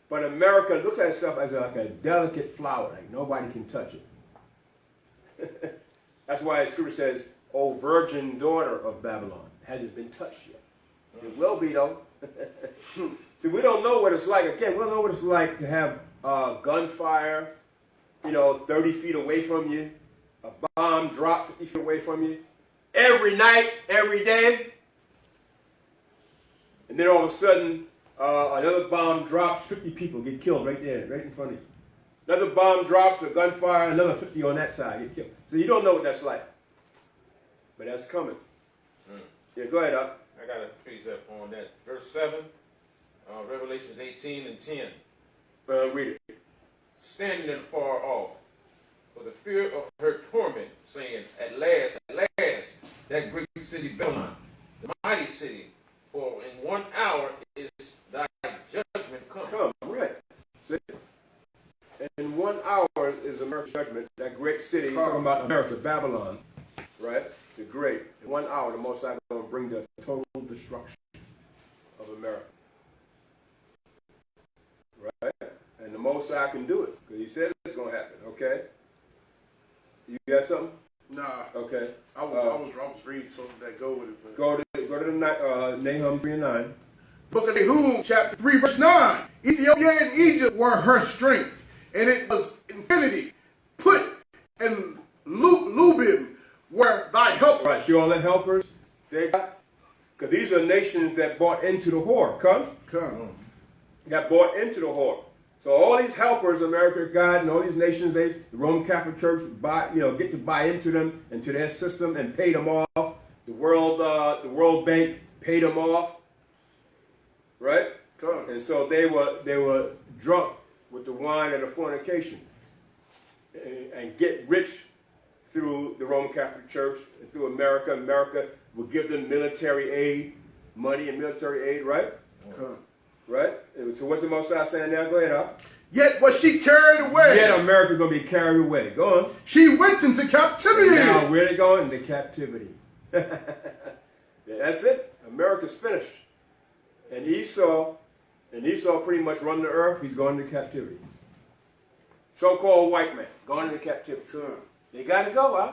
But America looks at itself as like a delicate flower, like nobody can touch it. That's why the scripture says, O virgin daughter of Babylon, hasn't been touched yet. It will be though. See, we don't know what it's like. Again, we don't know what it's like to have gunfire, 30 feet away from you, a bomb drop 50 feet away from you, every night, every day. And then all of a sudden, another bomb drops, 50 people get killed right there, right in front of you. Another bomb drops, a gunfire, another 50 on that side get killed. So you don't know what that's like. But that's coming. Yeah, go ahead, Up. I got a precept on that. Verse 7, Revelations 18 and 10. Read it. Standing afar off, for the fear of her torment, saying, at last, that great city Babylon, the mighty city, for in 1 hour is thy judgment come. Come, right. See? In 1 hour is America's judgment. That great city, talking about America, Babylon, right? The great. In 1 hour, the Most High is going to bring the total destruction of America. Right? And the Most High can do it, because he said it's going to happen, okay? You got something? Nah. Okay. I was reading something that go with it. But. Go to the Nahum 3 and 9. Book of Nahum, chapter 3, verse 9. Ethiopia and Egypt were her strength, and it was infinity. Put and Lubim were thy helpers. Right, see all the helpers they got? Because these are nations that bought into the whore. Come. Got bought into the whore. So all these helpers, America, God, and all these nations, the Roman Catholic Church get to buy into them, into their system, and pay them off. The World Bank paid them off, right? Come. And so they were drunk with the wine of the fornication, and get rich through the Roman Catholic Church and through America. America will give them military aid, money and military aid, right? Come. Right? So what's the Most High saying now? Go ahead, up. Yet was she carried away. Yet America's going to be carried away. Go on. She went into captivity. Now, where they going? Into captivity. That's it. America's finished. And Esau pretty much run the earth. He's going into captivity. So-called white man going into captivity. Come. They got to go, huh?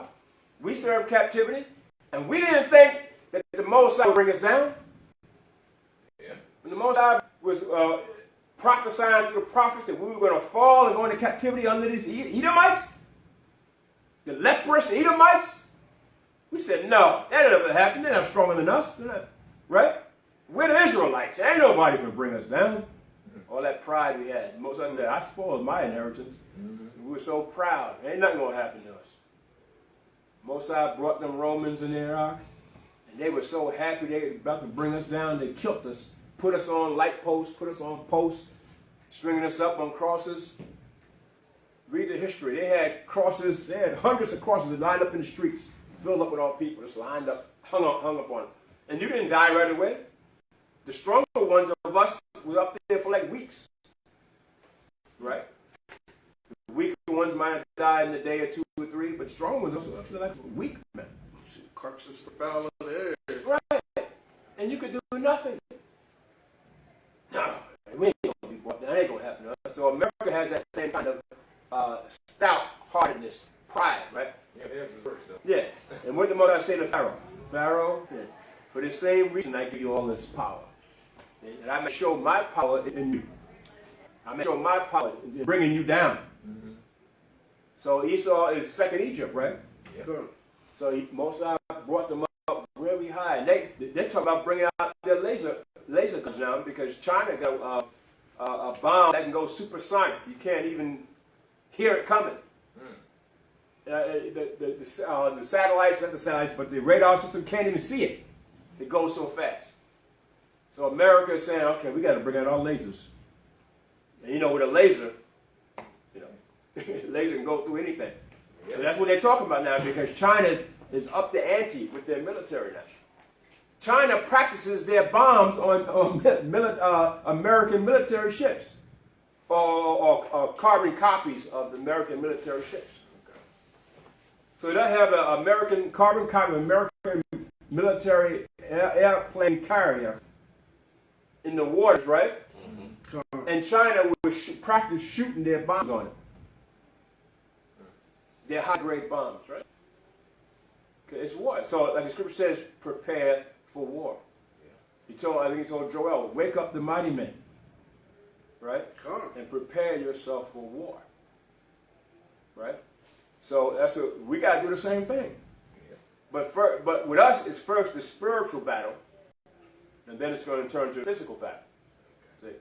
We serve captivity, and we didn't think that the Most High would bring us down. Yeah. When the Most High was prophesying through the prophets that we were going to fall and go into captivity under these Edomites, the leprous Edomites, we said, no, that never happened. They're not stronger than us. They're not, right? We're the Israelites. Ain't nobody can bring us down. All that pride we had. Most of us said, I spoiled my inheritance. We were so proud. Ain't nothing going to happen to us. Mosai brought them Romans in their ark, and they were so happy they were about to bring us down. They killed us, put us on light posts, put us on posts, stringing us up on crosses. Read the history. They had crosses. They had hundreds of crosses that lined up in the streets, filled up with all people, just lined up, hung up on them. And you didn't die right away. The stronger ones of us were up there for like weeks, right? The weaker ones might have died in a day or 2 or 3, but the strong ones were up there like a week, man. Corpses were foul in the air. Right. And you could do nothing. No, we ain't going to be brought down. That ain't going to happen to us. So America has that same kind of stout-heartedness, pride, right? Yeah, that's the verse, though. Yeah. And what did the Most High say to Pharaoh? Pharaoh, yeah, for the same reason I give you all this power. And I may show my power in you. I may show my power in bringing you down. Mm-hmm. So Esau is second Egypt, right? Yeah. So Mosai brought them up really high. And they talk about bringing out their laser guns now, because China got a bomb that can go supersonic. You can't even hear it coming. The satellites, not the satellites, but the radar system can't even see it. It goes so fast. So America is saying, okay, we got to bring out our lasers. And you know, with a laser, laser can go through anything. So that's what they're talking about now, because China is up the ante with their military now. China practices their bombs on American military ships, or carbon copies of the American military ships. So they have an American carbon copy of American military airplane carrier in the waters, right? Mm-hmm. And China would practice shooting their bombs on it. They're high-grade bombs, right? It's war. So, like the scripture says, prepare for war. Yeah. I think he told Joel, wake up the mighty men, right? And prepare yourself for war, right? So that's what we got to do the same thing. Yeah. But with us, it's first the spiritual battle, and then it's going to turn to a physical battle. See?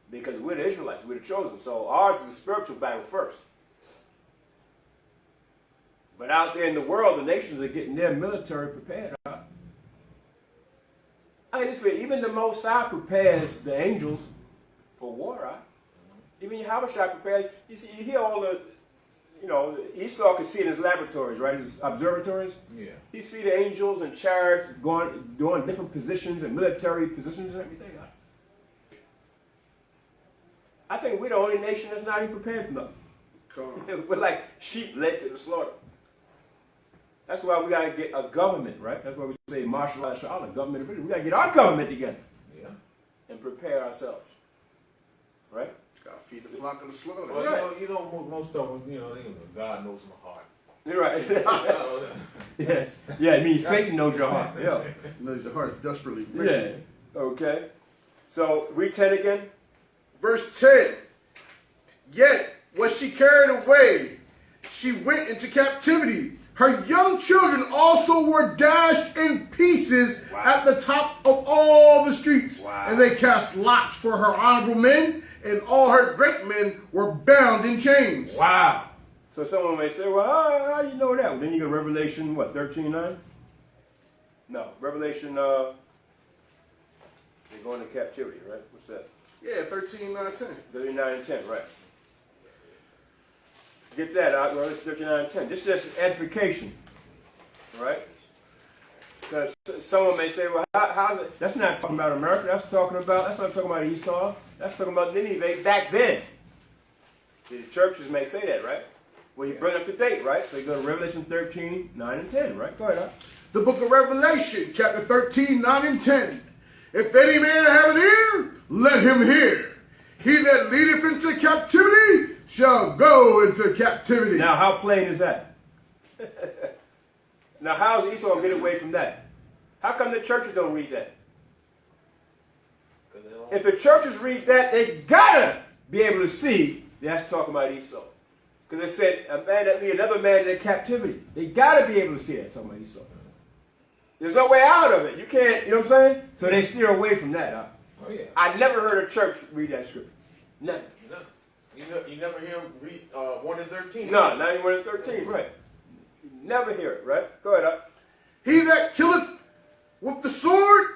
Because we're the Israelites, we're the chosen. So ours is a spiritual battle first. But out there in the world, the nations are getting their military prepared. Huh? I mean, this way, even the Most High prepares the angels for war. Huh? Even Yahweh prepares. You see, you hear all the. Esau could see in his laboratories, right? His observatories. Yeah. He see the angels and chariots doing different positions and military positions and everything. I think we're the only nation that's not even prepared for nothing. Come. We're like sheep led to the slaughter. That's why we got to get a government, right? That's why we say martial law, government. We got to get our government together. Yeah. And prepare ourselves. Right? Got to feed the flock of the slaughter. Well, Right. you know, most of them, you know, God knows my heart. You're right. Yes. Yeah, it means Satan knows your heart. Yeah. Knows your heart's desperately Yeah. wicked. Okay. So read 10 again. Verse 10. Yet was she carried away. She went into captivity. Her young children also were dashed in pieces at the top of all the streets. Wow. And they cast lots for her honorable men, and all her great men were bound in chains. Wow. So someone may say, well, how do you know that? Well, then you go Revelation, what, 13:9? No, Revelation, they're going to captivity, right? What's that? Yeah, 13, 9, 10. 39 and 10, right. Get that out, Revelation 39 and 10. This is just edification, right? Because someone may say, well, that's not talking about America. That's not talking about Esau. That's talking about Nineveh back then. The churches may say that, right? Well, you bring up the date, right? So you go to Revelation 13, 9 and 10, right? Go ahead, Al. The book of Revelation, chapter 13, 9 and 10. If any man have an ear, let him hear. He that leadeth into captivity shall go into captivity. Now, how plain is that? Now, how is Esau going to get away from that? How come the churches don't read that? If the churches read that, they gotta be able to see that's talking about Esau. Because it said, a man that lead another man in captivity. They gotta be able to see that talking about Esau. There's no way out of it. You can't, you know what I'm saying? So they steer away from that. Huh? Oh, yeah. I never heard a church read that scripture. Never. No. You never hear him read 1 and 13? No, not even 1 and 13, right. You never hear it, right? Go ahead, Al. He that killeth with the sword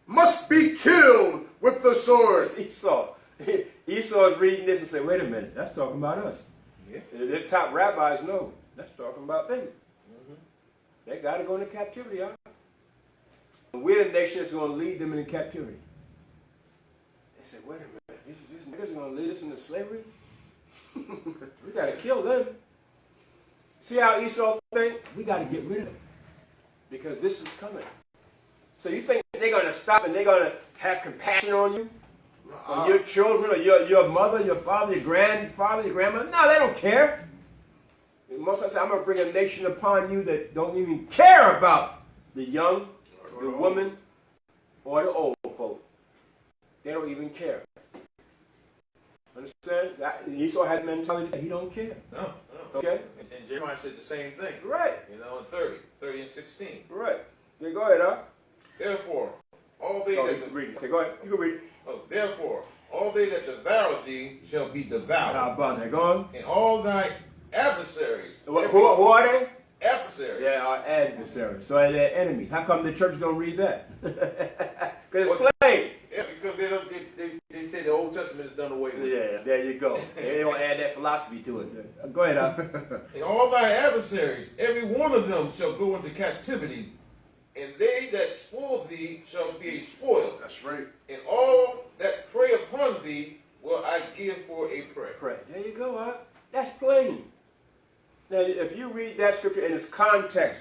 must be killed with the sword. It's Esau. Esau is reading this and say, wait a minute, that's talking about us. Yeah. The top rabbis know that's talking about them. They got to go into captivity, huh? We're the nation that's going to lead them into captivity. They said, wait a minute, these niggas are going to lead us into slavery? We got to kill them. See how Esau think? We got to get rid of them. Because this is coming. So you think they're going to stop and they're going to have compassion on you? On your children, or your mother, your father, your grandfather, your grandmother? No, they don't care. Most of the time, I'm going to bring a nation upon you that don't even care about the young, the woman, or the old folk. They don't even care. Understand? Esau had the mentality that he don't care. No. Okay? And Jeremiah said the same thing. Right. You know, in 30 and 16. Right. Yeah, go ahead, huh? Therefore, all they Oh, that you can read it. Okay, go ahead. You can read it. therefore, all they that devour thee shall be How devoured, about that? Go on. and all thy adversaries. Who are they? Adversaries. Yeah, our adversaries. So they're enemies. How come the church don't read that? Because it's plain. Yeah, because they say the Old Testament is done away with. Yeah, there you go. They don't add that philosophy to it. Go ahead, Al. And all thy adversaries, every one of them shall go into captivity, and they that spoil thee shall be a spoil. That's right. And all that prey upon thee will I give for a prey. Pray. There you go, huh? That's plain. Now, if you read that scripture in its context,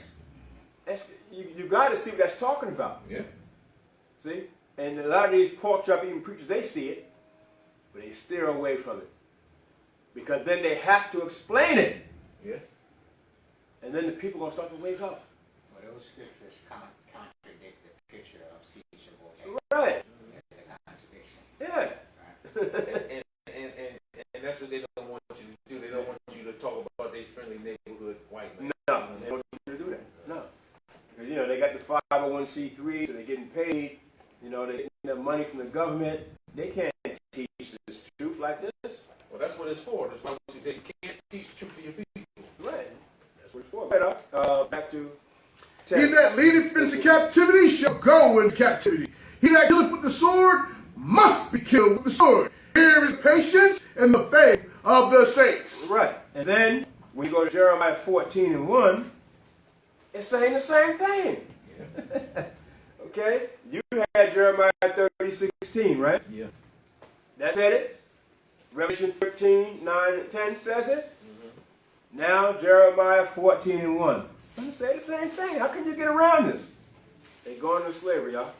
you got to see what that's talking about. Yeah. See? And a lot of these pork chop eating preachers, they see it, but they steer away from it. Because then they have to explain it. Yes. And then the people are going to start to wake up. Well, those scriptures contradict the picture of siege of Right. That's a contradiction. Yeah. And that's what they don't want you to do. They don't want you to talk about their friendly neighborhood white man. No, they don't want you to do that. No. Because, you know, they got the 501c3, so they're getting paid. You know, they're getting their money from the government. They can't teach this truth like this. Well, that's what it's for. That's why she said you can't teach truth to your people. Right. That's what it's for. Right, back to 10. He that leadeth into captivity shall go into captivity. He that killeth with the sword must be killed with the sword. Here is patience and the faith of the saints. Right. And then, when you go to Jeremiah 14 and 1, it's saying the same thing. Yeah. Okay? You had Jeremiah 30:16, right? Yeah. That said it. Revelation 13, 9, and 10 says it. Now Jeremiah 14 and 1. I'm say the same thing. How can you get around this? They going into slavery, y'all.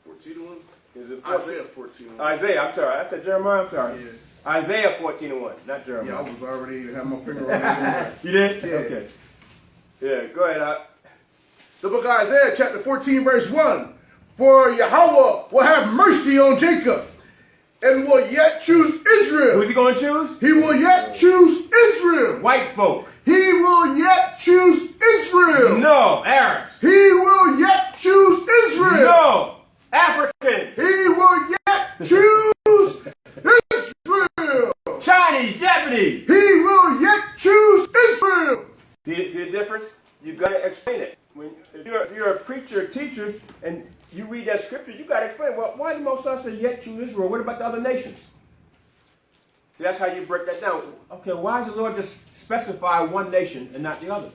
14 to 1? Is it 14? Isaiah 14 to 1. Isaiah, I'm sorry. I said Jeremiah, I'm sorry. Yeah. Isaiah 14 and 1, not Jeremiah. Yeah, I was already had my finger on it. You did? Yeah. Okay. Yeah, go ahead. The book of Isaiah, chapter 14, verse 1. For Yahweh will have mercy on Jacob and will yet choose Israel. Who's he going to choose? He will yet choose Israel. White folk. He will yet choose Israel. No, Arabs. He will yet choose Israel. No, African. He will yet choose Israel. Chinese, Japanese. He will yet choose Israel. See the difference? You got to explain it. If you're a preacher, teacher, and you read that scripture, you got to explain, well, why did Moses say yet choose Israel? What about the other nations? See, that's how you break that down. Okay, why does the Lord just specify one nation and not the others?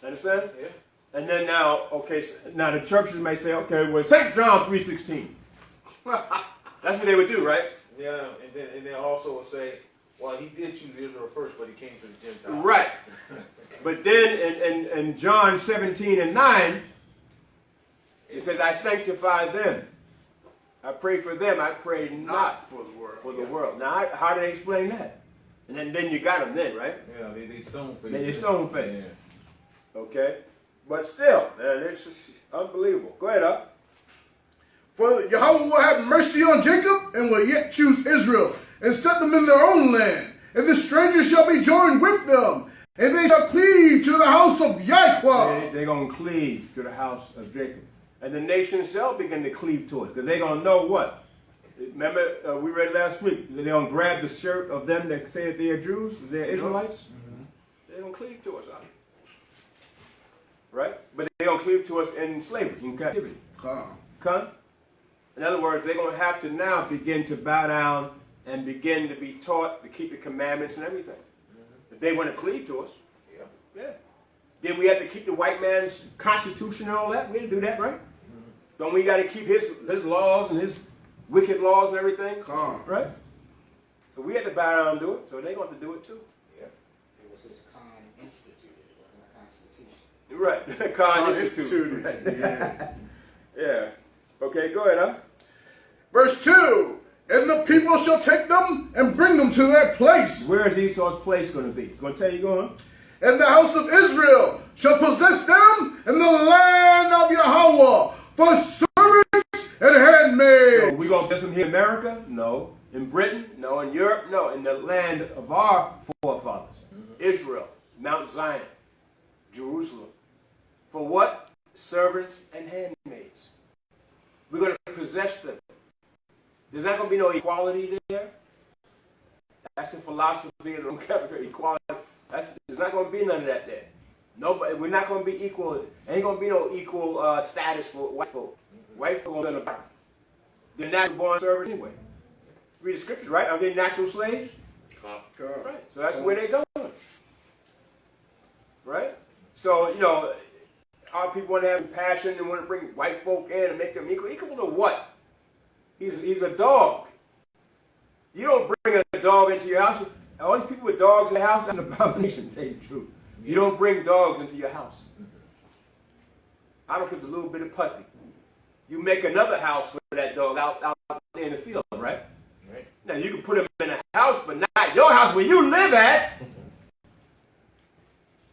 Understand? Yeah. And then now, okay, so now the churches may say, okay, well, St. John 3:16. That's what they would do, right? Yeah, and then also will say, well, he did choose Israel first, but he came to the Gentiles. Right. But then in John 17 and 9, it says, I sanctify them. I pray for them. I pray not for the world. for the world. Now, how do they explain that? And then you got them then, right? Yeah, they stone face. They stone face. Yeah. Okay? But still, man, it's just unbelievable. Go ahead, up. For Yahweh will have mercy on Jacob and will yet choose Israel and set them in their own land. And the strangers shall be joined with them, and they shall cleave to the house of Yahweh. They're going to cleave to the house of Jacob. And the nations shall begin to cleave to it, because they're going to know what? Remember, we read last week, they're going to grab the shirt of them that say that they are Jews, they're Israelites. Mm-hmm. They're going to cleave to us, right? But they're going to cleave to us in slavery, in captivity. Come. In other words, they're going to have to now begin to bow down and begin to be taught to keep the commandments and everything. Mm-hmm. If they want to cleave to us. Yeah. Yeah. Then we have to keep the white man's constitution and all that. We have to do that, right? Mm-hmm. Don't we got to keep his laws and his wicked laws and everything? Right? So we had to bow down and do it. So they're going to do it too. Yeah. It was his Khan Institute. It wasn't a constitution. Right. Khan Institute. Yeah. Yeah. Okay, go ahead, huh? Verse 2. And the people shall take them and bring them to their place. Where is Esau's place going to be? It's going to tell you, go on. And the house of Israel shall possess them in the land of Yahweh for servants and handmaids. So we going to possess them here in America? No. In Britain? No. In Europe? No. In the land of our forefathers. Mm-hmm. Israel, Mount Zion, Jerusalem. For what? Servants and handmaids. We're going to possess them. There's not going to be no equality there. That's the philosophy of the equality. There's not going to be none of that there. Nobody, we're not going to be equal. Ain't going to be no equal status for white folk. White folk are going to they're natural born servants anyway. Read the scriptures, right? Are they natural slaves? Right. So that's where they're going. Right? So, you know, our people want to have passion and want to bring white folk in and make them equal. Equal to what? He's a dog. You don't bring a dog into your house. All these people with dogs in the house, that's an abomination, tell you the truth. You don't bring dogs into your house. I don't care if it's a little bit of puppy. You make another house for that dog out there in the field, right? Right. Now, you can put him in a house, but not your house where you live at.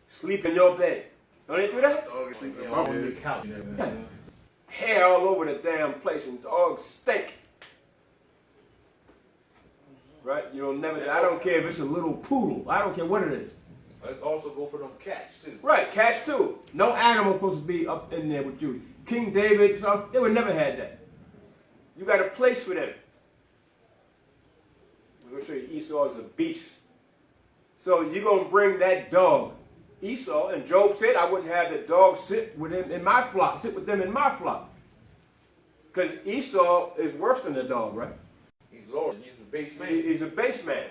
Sleep in your bed. Don't they do that? Dog is sleeping On the couch. Yeah. Hair all over the damn place, and dogs stink. Right? You don't never. I don't care if it's a little poodle. I don't care what it is. It also go for them cats too. Right, cats too. No animal supposed to be up in there with you. King David, they would never had that. You got a place for them. I'm going to show you Esau is a beast. So you're going to bring that dog, Esau, and Job said, I wouldn't have the dog sit with him in my flock, sit with them in my flock. Because Esau is worse than the dog, right? He's Lord. He's the base man. He's a base man.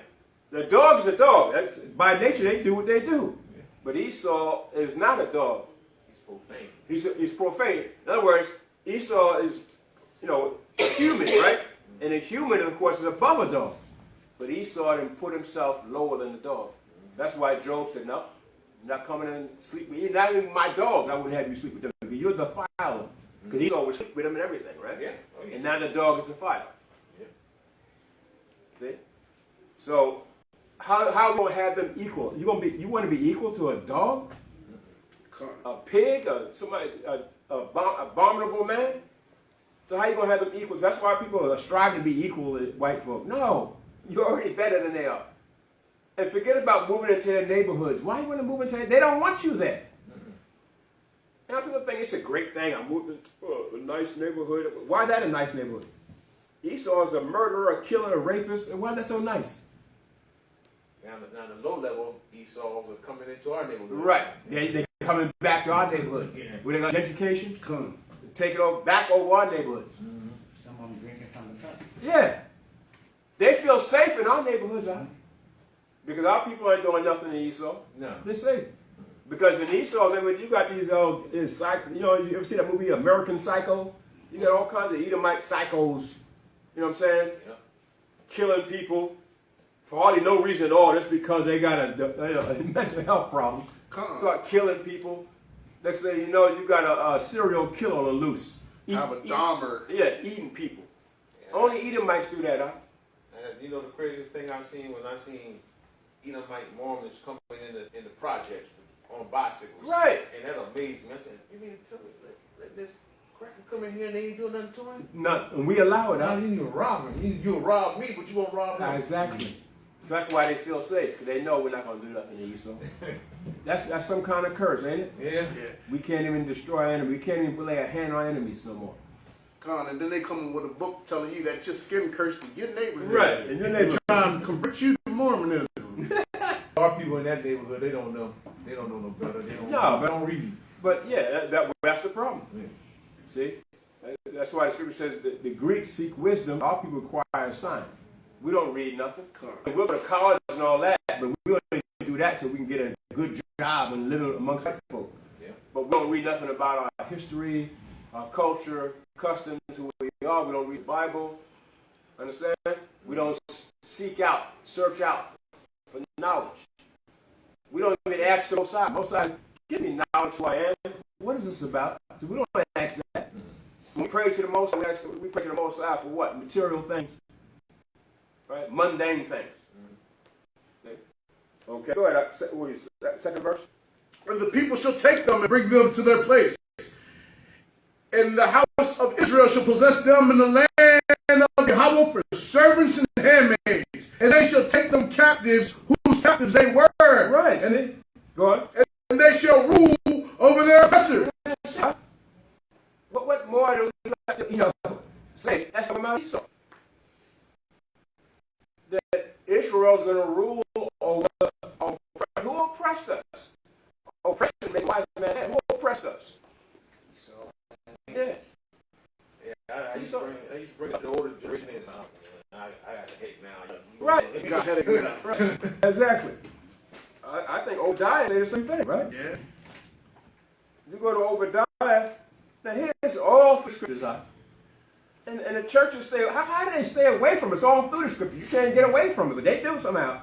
The dog is a dog. That's, by nature, they do what they do. Yeah. But Esau is not a dog. He's profane. He's profane. In other words, Esau is, human, right? And a human, of course, is above a dog. But Esau didn't put himself lower than the dog. That's why Job said, no, you're not coming in and sleep with you. Not even my dog, I wouldn't have you sleep with them. Because you're the defiler. Because Esau would sleep with him and everything, right? Yeah. Oh, yeah. And now the dog is the defiler. Yeah. See? So, how are you going to have them equal? You want to be equal to a dog? A pig? Somebody, abominable man? So how are you going to have them equal? That's why people are striving to be equal with white folk. No. You're already better than they are. And forget about moving into their neighborhoods. Why you want to move into their? They don't want you there. Now people think it's a great thing. I'm moving to a nice neighborhood. Why that a nice neighborhood? Esau is a murderer, a killer, a rapist. And why that so nice? Now the low level Esau's are coming into our neighborhood. Right. They're coming back to our neighborhood. Yeah. With their education. Come. Take it over, back over our neighborhoods. Some of them drinking from the cup. Yeah. They feel safe in our neighborhoods, huh? Because our people ain't doing nothing to Esau. No. They're safe. Because in Esau, you got these, you ever see that movie American Psycho? You got all kinds of Edomite psychos, you know what I'm saying? Yeah. Killing people for hardly no reason at all, just because they got a mental health problem. Start killing people. Next thing you know, you got a serial killer on the loose. Have a Dahmer. Yeah, eating people. Yeah. Only Edomites do that, huh? And you know the craziest thing I seen when I seen Edomite Mormons coming in the projects on bicycles. Right. And that amazed me. I said, you mean to tell me let this cracker come in here and they ain't doing nothing to him? None. And we allow it, Now huh? you need to rob him. You'll rob me, but you won't rob him. Exactly. So that's why they feel safe, because they know we're not going to do nothing to Esau. That's some kind of curse, ain't it? Yeah. We can't even destroy enemies. We can't even lay a hand on enemies no more. And then they come with a book telling you that your skin cursed in your neighborhood. Right. And then they trying to convert you to Mormonism. Our people in that neighborhood, they don't know. They don't know no better. They don't. No, they don't read. But yeah, that's the problem. Yeah. See? That's why the scripture says that the Greeks seek wisdom. Our people require a sign. We don't read nothing. We'll go to college and all that, but we only do that so we can get a good job and live amongst white folk. Yeah. But we don't read nothing about our history, our culture, customs, who we are. We don't read the Bible. Understand? We don't seek out, search out for knowledge. We don't even ask the Most High. Most High, give me knowledge who I am. What is this about? So we don't ask that. When we pray to the Most High, we pray to the Most High for what? Material things. Right? Mundane things. Okay. Go ahead. What is that? Second verse? And the people shall take them and bring them to their place. And the house of Israel shall possess them in the land of Yahweh for servants and handmaids. And they shall take them captives, whose captives they were. Right. And go on. And they shall rule over their oppressors. What more do we have to, say? That's what about Esau. That Israel's going to rule over who oppressed us. Oppression made wise man. Who oppressed us? Yes. Yeah, I used to bring up the older generation in. I got the heck now. Right. You got headache now. Right. Exactly. I think Obadiah say the same thing, right? Yeah. You go to Obadiah, now here's all the scriptures out. And the churches stay, how do they stay away from it? It's all through the scriptures. You can't get away from it, but they do somehow.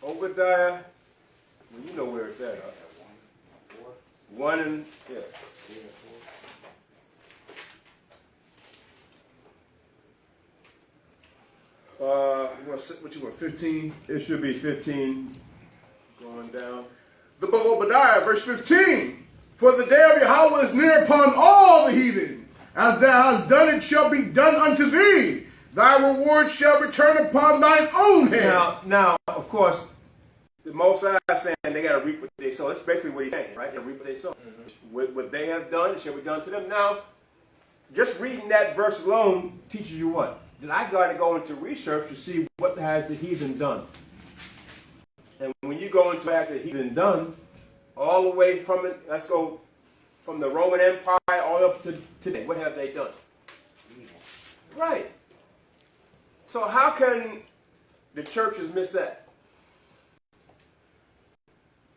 Obadiah, well, you know where it's at, huh? 1 and, yeah. What you want, 15? It should be 15 going down. The book of Obadiah, verse 15. For the day of Yahweh is near upon all the heathen. As thou hast done, it shall be done unto thee. Thy reward shall return upon thine own head. Now, of course, the Most High is saying they got to reap what they sow. That's basically what he's saying, right? They reap what they sow. What they have done, it shall be done to them. Now, just reading that verse alone teaches you what? That I got to go into research to see what has the heathen done. And when you go into what has the heathen done, all the way from it, let's go from the Roman Empire all up to today. What have they done? Right. So how can the churches miss that?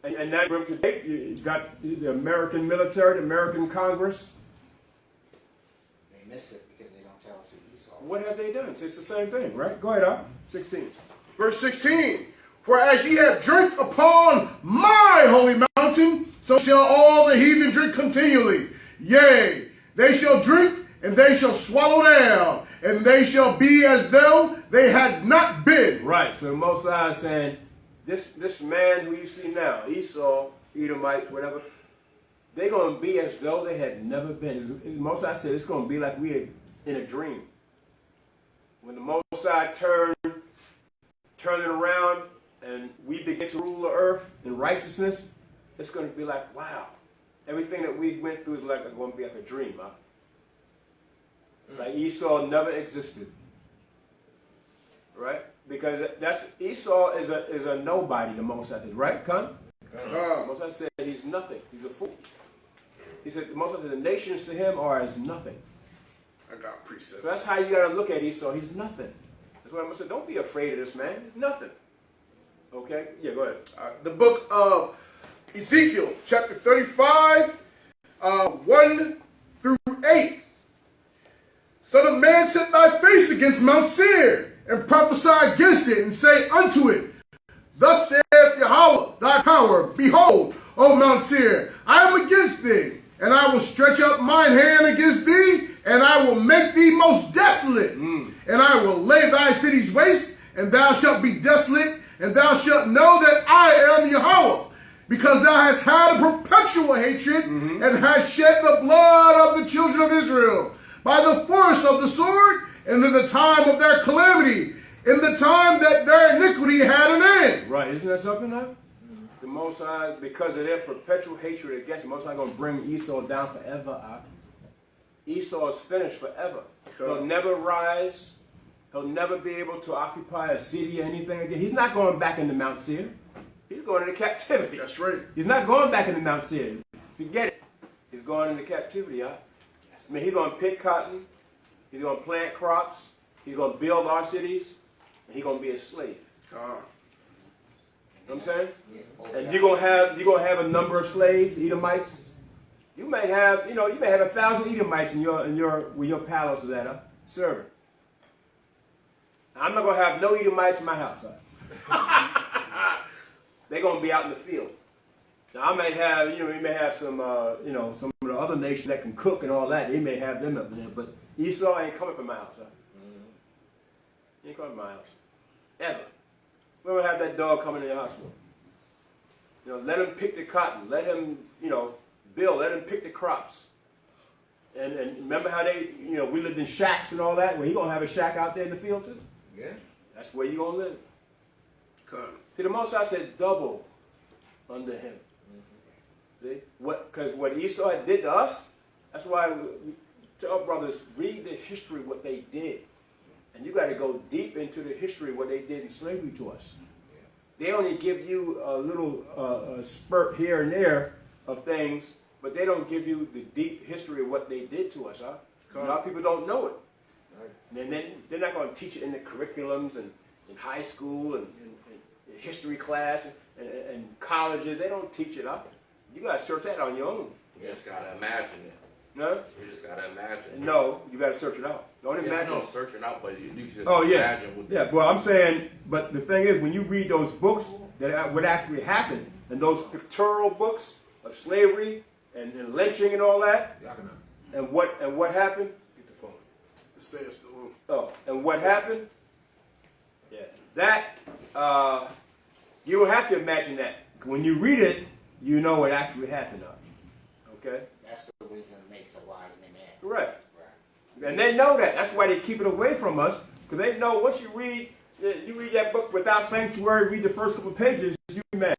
And now today, you got the American military, the American Congress. They miss it because they don't tell us who Esau is. What have they done? It's the same thing, right? Go ahead, Al. 16. Verse 16. For as ye have drink upon my holy mountain, so shall all the heathen drink continually. Yea, they shall drink, and they shall swallow down, and they shall be as though they had not been. Right. So Mosiah is saying, this man who you see now, Esau, Edomites, whatever, they're going to be as though they had never been. Mosiah said it's going to be like we are in a dream. When the Mosiah turn it around and we begin to rule the earth in righteousness, it's going to be like, wow. Everything that we went through is like going to be like a dream, huh? Like Esau never existed, right? Because Esau is a nobody. The Mosiah said, right, Con? Mosiah said he's nothing. He's a fool. He said the Mosiah said the nations to him are as nothing. I got precept. So that's how you got to look at Esau. He's nothing. That's why I'm saying, don't be afraid of this man. He's nothing. Okay? Yeah, go ahead. The book of Ezekiel, chapter 35, 1 through 8. Son of man, set thy face against Mount Seir, and prophesy against it, and say unto it, Thus saith Yahweh, thy power, Behold, O Mount Seir, I am against thee, and I will stretch up mine hand against thee, and I will make thee most desolate. And I will lay thy cities waste, and thou shalt be desolate, and thou shalt know that I am Yahweh. Because thou hast had a perpetual hatred, and hast shed the blood of the children of Israel, by the force of the sword, and in the time of their calamity, in the time that their iniquity had an end. Right, isn't that something now? The Most High, because of their perpetual hatred against the Most High, going to bring Esau down forever. Esau is finished forever. He'll never rise. He'll never be able to occupy a city or anything again. He's not going back into Mount Seir. He's going into captivity. That's right. He's not going back into Mount Seir. Forget it. He's going into captivity, I mean, he's going to pick cotton. He's going to plant crops. He's going to build our cities. And he's going to be a slave. You know what I'm saying? And you're gonna have a number of slaves, Edomites. You may have, you may have 1,000 Edomites in where your palace is at, serving. I'm not gonna have no Edomites in my house. They're gonna be out in the field. Now I may have, we may have some, some of the other nations that can cook and all that. They may have them up there, but Esau ain't coming from my house. He ain't coming from my house, ever. We're going to have that dog coming in your house. Let him pick the cotton. Let him, build. Let him pick the crops. And remember how we lived in shacks and all that? Well, he's going to have a shack out there in the field too. Yeah. That's where you're going to live. Good. See, the Most High said double under him. See? Because what Esau did to us, that's why we tell brothers, read the history of what they did. And you got to go deep into the history of what they did in slavery to us. They only give you a little spurt here and there of things, but they don't give you the deep history of what they did to us. A lot of people don't know it. And then they're not going to teach it in the curriculums and in high school and history class and colleges. They don't teach it up. You got to search that on your own. You just got to imagine it. No? You just got to imagine. No, you got to search it out. Don't imagine. No, search it out, but you should imagine. imagine. Well, I'm saying, but the thing is, when you read those books that what actually happened, and those pictorial books of slavery and lynching and all that, and what happened? Get the phone. It says the room. Oh, and what happened? Yeah, that you don't have to imagine that. When you read it, you know what actually happened. Okay. That's the wisdom makes a wise man mad. Right. And they know that. That's why they keep it away from us. Because they know once you read that book without sanctuary, read the first couple pages, you mad.